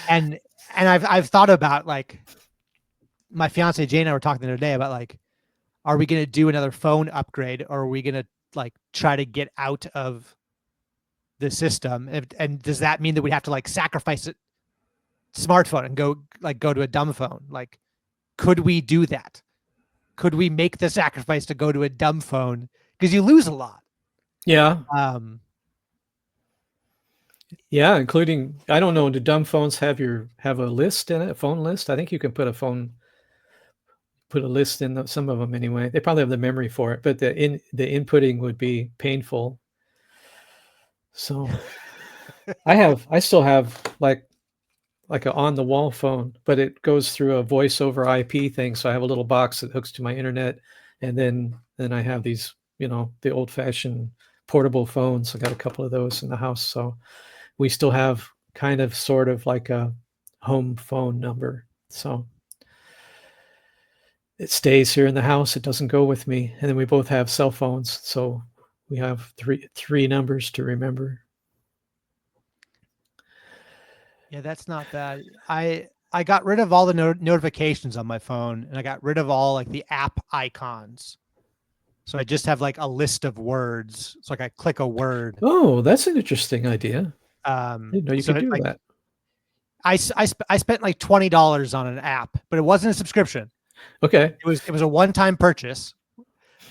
and I've thought about, like, my fiance Jane and I were talking the other day about, like, are we going to do another phone upgrade, or are we going to like try to get out of the system? And does that mean that we have to like sacrifice a smartphone and go to a dumb phone? Like, could we do that? Could we make the sacrifice to go to a dumb phone? Because you lose a lot.
Yeah. Yeah, including, I don't know, do dumb phones have a list in it, a phone list? I think you can put a list in some of them anyway. They probably have the memory for it, but the inputting would be painful. So I still have like a on the wall phone, but it goes through a voice over IP thing. So I have a little box that hooks to my internet, and then I have these, the old fashioned portable phones. I got a couple of those in the house. So we still have kind of sort of like a home phone number. So it stays here in the house. It doesn't go with me. And then we both have cell phones. So we have three numbers to remember.
Yeah, that's not bad. I got rid of all the notifications on my phone, and I got rid of all like the app icons. So I just have like a list of words. So like I click a word.
Oh, that's an interesting idea. I didn't know you
So
could do
like,
that.
I spent like $20 on an app, but it wasn't a subscription.
Okay.
It was a one-time purchase.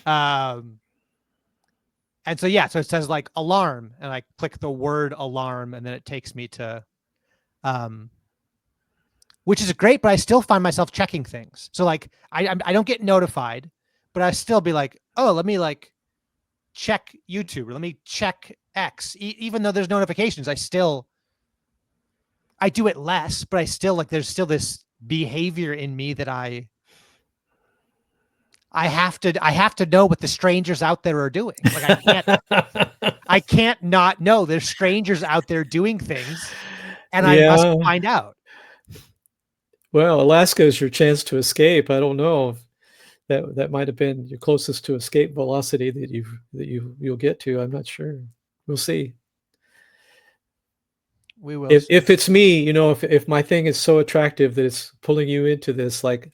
And so yeah, so it says like alarm, and I click the word alarm, and then it takes me to which is great, but I still find myself checking things. So like I don't get notified, but I still be like, oh, let me like check YouTube, or let me check X. Even though there's notifications, I do it less, but I still like, there's still this behavior in me that I have to know what the strangers out there are doing. Like I can't not know there's strangers out there doing things, and I must find out.
Well, Alaska is your chance to escape. I don't know. That might have been your closest to escape velocity that you'll get to. I'm not sure. We'll see.
We will.
If it's me, if my thing is so attractive that it's pulling you into this, like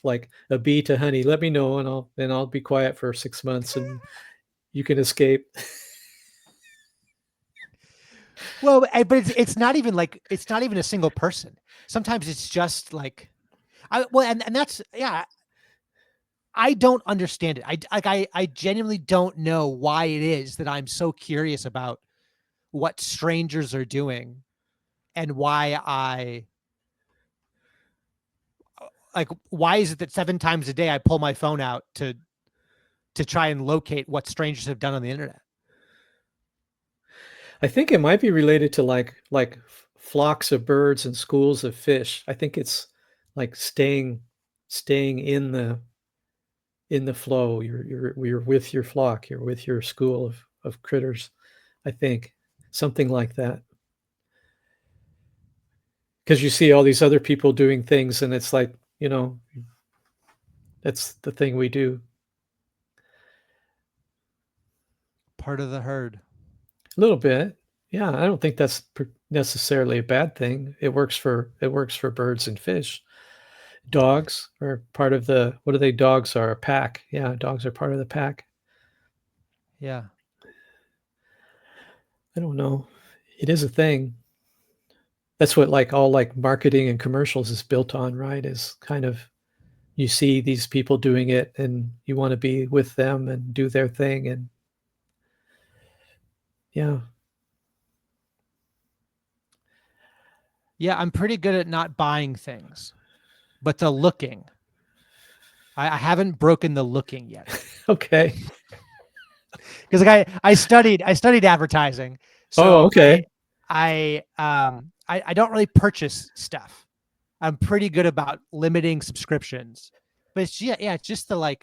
a bee to honey, let me know, and I'll be quiet for 6 months, and you can escape.
Well, but it's not even a single person. Sometimes it's just like, and that's, yeah. I don't understand it. I genuinely don't know why it is that I'm so curious about what strangers are doing and why why is it that 7 times a day I pull my phone out to try and locate what strangers have done on the internet?
I think it might be related to like flocks of birds and schools of fish. I think it's like staying in the flow. You're with your flock. You're with your school of critters. I think something like that. Because you see all these other people doing things, and it's like, that's the thing we do.
Part of the herd.
A little bit. Yeah, I don't think that's necessarily a bad thing. It works for birds and fish. Dogs are part of what are they? Dogs are a pack. Yeah, dogs are part of the pack.
Yeah.
I don't know. It is a thing. That's what all marketing and commercials is built on, right? Is kind of, you see these people doing it and you want to be with them and do their thing. And yeah.
Yeah, I'm pretty good at not buying things, but the looking. I haven't broken the looking yet.
Okay.
Because I studied advertising. So
okay.
I don't really purchase stuff. I'm pretty good about limiting subscriptions. But it's just the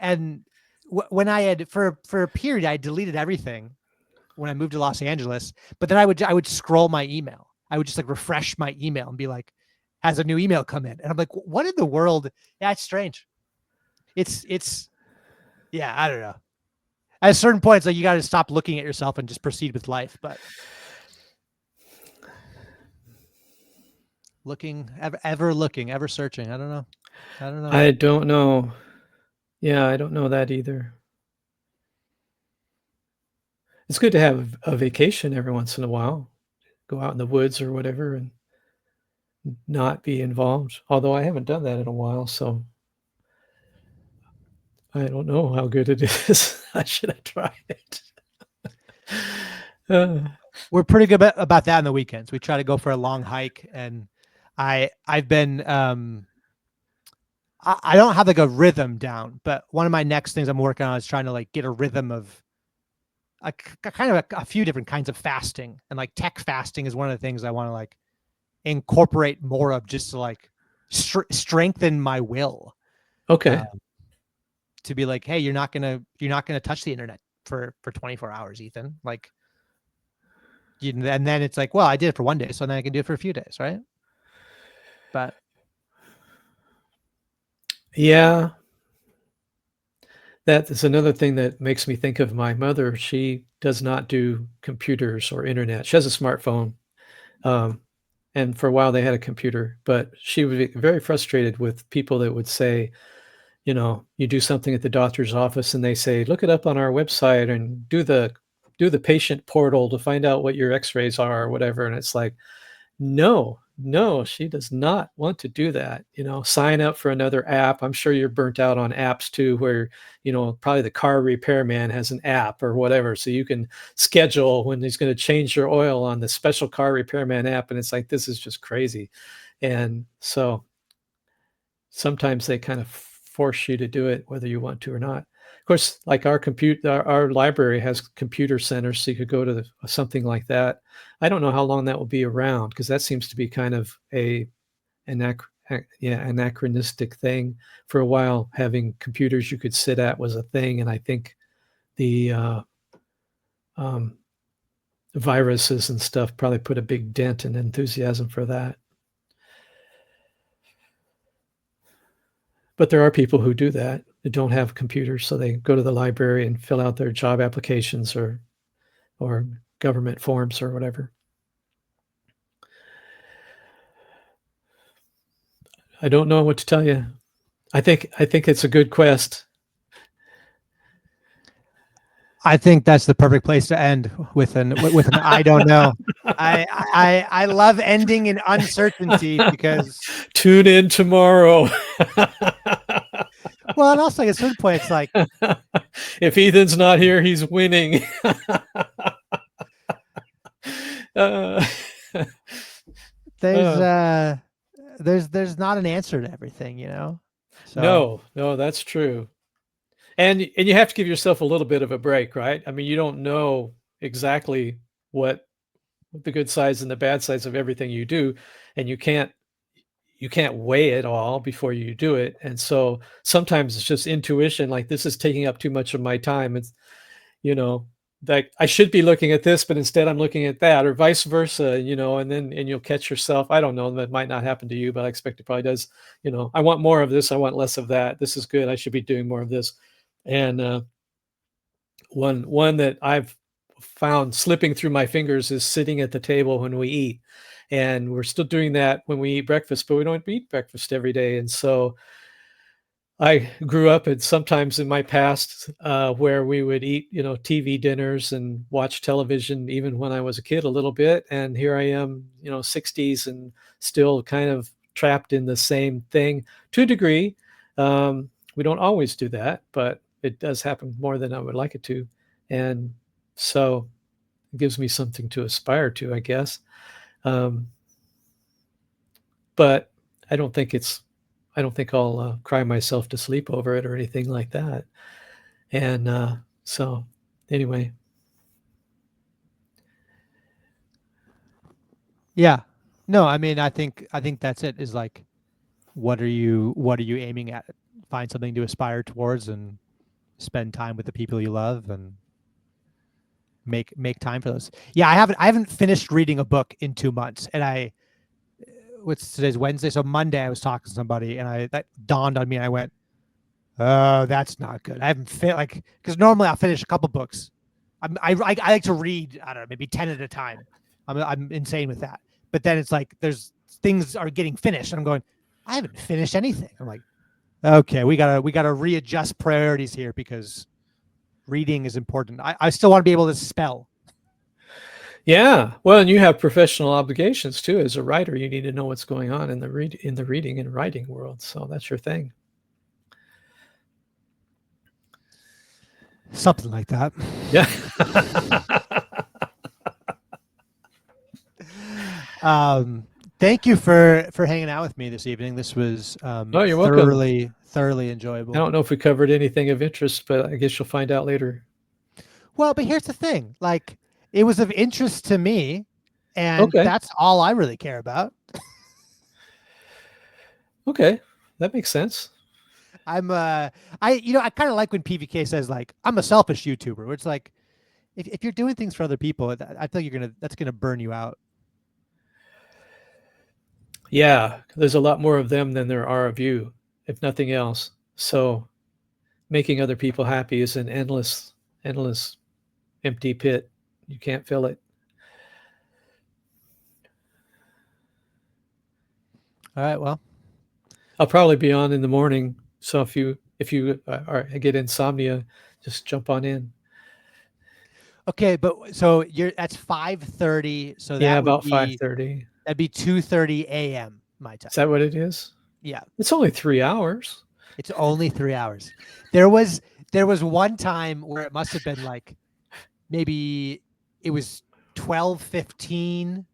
and when I had for a period I deleted everything when I moved to Los Angeles, but then I would scroll my email. I would just refresh my email and be like, has a new email come in? And I'm like, what in the world? Yeah, it's strange. It's yeah, I don't know. At a certain point, it's you got to stop looking at yourself and just proceed with life. But looking, ever looking, ever searching. I don't know.
I don't know. Yeah, I don't know that either. It's good to have a vacation every once in a while. Go out in the woods or whatever and not be involved. Although I haven't done that in a while, so I don't know how good it is. Should I try it?
We're pretty good about that on the weekends. We try to go for a long hike, and I've been I don't have a rhythm down, but one of my next things I'm working on is trying to get a rhythm of a few different kinds of fasting, and tech fasting is one of the things I want to incorporate more of, just to strengthen my will.
Okay.
To be hey, you're not gonna touch the internet for 24 hours, Ethan. And then it's well, I did it for one day, so then I can do it for a few days, right? But
yeah, that is another thing that makes me think of my mother. She does not do computers or internet. She has a smartphone. And for a while they had a computer, but she would be very frustrated with people that would say, you do something at the doctor's office and they say, look it up on our website and do the patient portal to find out what your x-rays are or whatever. And it's no, she does not want to do that. Sign up for another app. I'm sure you're burnt out on apps too, where, probably the car repairman has an app or whatever. So you can schedule when he's going to change your oil on the special car repairman app. And it's this is just crazy. And so sometimes they kind of force you to do it, whether you want to or not. Of course, our library has computer centers, so you could go to something like that. I don't know how long that will be around, because that seems to be kind of anachronistic thing. For a while, having computers you could sit at was a thing, and I think the viruses and stuff probably put a big dent in enthusiasm for that. But there are people who do that, who don't have computers, so they go to the library and fill out their job applications or government forms or whatever. I don't know what to tell you. I think it's a good quest.
I think that's the perfect place to end with an I don't know. I love ending in uncertainty, because
tune in tomorrow.
Well, and also at a certain point, it's
if Ethan's not here, he's winning. Uh,
There's
uh,
uh there's not an answer to everything, you know? So
no, that's true. And you have to give yourself a little bit of a break, right? I mean, you don't know exactly what the good sides and the bad sides of everything you do, and you can't weigh it all before you do it. And so sometimes it's just intuition, like this is taking up too much of my time. It's, you know, like I should be looking at this, but instead I'm looking at that, or vice versa, and you'll catch yourself. I don't know, that might not happen to you, but I expect it probably does. I want more of this, I want less of that. This is good, I should be doing more of this. And one that I've found slipping through my fingers is sitting at the table when we eat. And we're still doing that when we eat breakfast, but we don't eat breakfast every day. And so I grew up and sometimes in my past where we would eat, TV dinners and watch television even when I was a kid a little bit. And here I am, 60s and still kind of trapped in the same thing to a degree. We don't always do that, but it does happen more than I would like it to. And so it gives me something to aspire to, I guess. Um, but I don't think I'll cry myself to sleep over it or anything like that. And so, anyway,
yeah. No, I mean, I think that's it, is like, what are you aiming at? Find something to aspire towards and spend time with the people you love and make time for those. Yeah, I haven't finished reading a book in 2 months, and what's today's Wednesday, so Monday I was talking to somebody and that dawned on me, and I went, oh, that's not good. I haven't like, because normally I'll finish a couple books. I like to read, I don't know, maybe 10 at a time. I'm insane with that. But then it's like there's things are getting finished, and I'm going, I haven't finished anything. I'm like, okay, we gotta readjust priorities here, because reading is important. I still want to be able to spell.
yeah. Well, and you have professional obligations too as a writer. You need to know what's going on in the reading and writing world. So that's your thing.
Something like that.
Yeah.
Thank you for hanging out with me this evening. This was
Oh, you're welcome.
thoroughly
I
enjoyable.
don't know if we covered anything of interest, but I guess you'll find out later.
Well, but here's the thing, like, it was of interest to me, and
Okay.
that's all I really care about.
Okay. That makes sense.
I kind of like when PVK says, like, I'm a selfish YouTuber, which, like, if you're doing things for other people, I feel that's gonna burn you out.
Yeah. There's a lot more of them than there are of you, if nothing else. So making other people happy is an endless empty pit. You can't fill it.
All right, well,
I'll probably be on in the morning. So if you get insomnia, just jump on in.
okay, but so that's 5:30, so
Yeah,
that would
about
be
5:30.
that'd be 2:30 a.m. my time.
Is that what it is?
Yeah,
It's only 3 hours.
it's only 3 hours. There was one time where it must have been like, maybe it was 12:15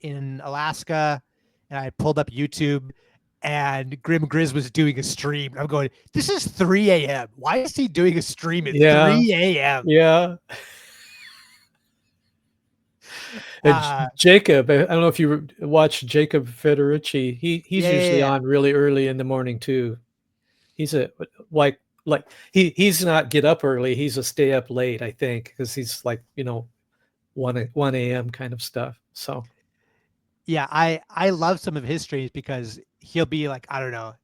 in Alaska, and I pulled up YouTube, and Grim Grizz was doing a stream. I'm going, this is 3 a.m. Why is he doing a stream at
Yeah,
3 a.m.?
yeah.
Uh,
Jacob, I don't know if you watch Jacob Federici. He's
yeah, yeah,
usually
yeah.
on really early in the morning too. He's a like he's not get up early. He's a stay up late, I think, because he's like 1 a.m. kind of stuff. So
Yeah, I love some of his streams, because he'll be like, I don't know,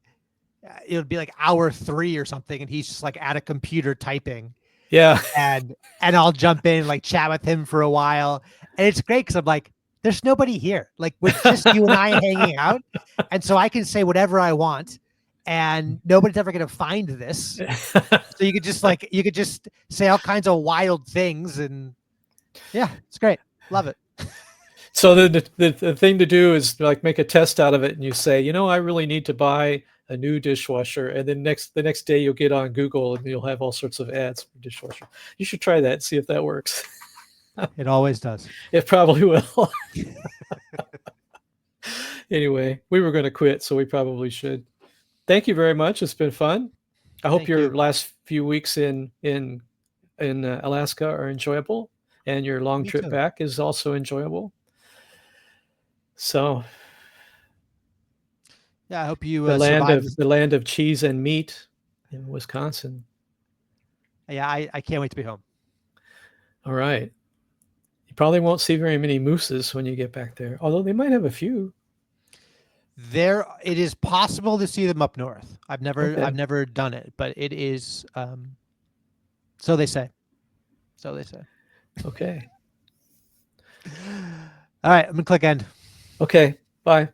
it'll be like hour 3 or something, and he's just like at a computer typing,
yeah.
and I'll jump in and like chat with him for a while. And it's great, because I'm like, there's nobody here. Like, we're just you and I hanging out. And so I can say whatever I want, and nobody's ever gonna find this. So you could just say all kinds of wild things, and yeah, it's great. Love it.
So the thing to do is like make a test out of it, and you say, I really need to buy a new dishwasher, and then the next day you'll get on Google and you'll have all sorts of ads for dishwasher. You should try that and see if that works.
It always does.
It probably will. Anyway, we were going to quit, so we probably should. Thank you very much. It's been fun. I hope
Thank
your
you.
last few weeks in Alaska are enjoyable, and your long
Me
trip
too.
back is also enjoyable. So
Yeah, I hope you
the
survive this.
land of cheese and meat in Wisconsin.
Yeah, I can't wait to be home.
All right. You probably won't see very many mooses when you get back there, although they might have a few.
There, it is possible to see them up north. I've
Okay.
never done it, but it is. So they say. So they say.
Okay.
All right, I'm gonna click end.
Okay. Bye.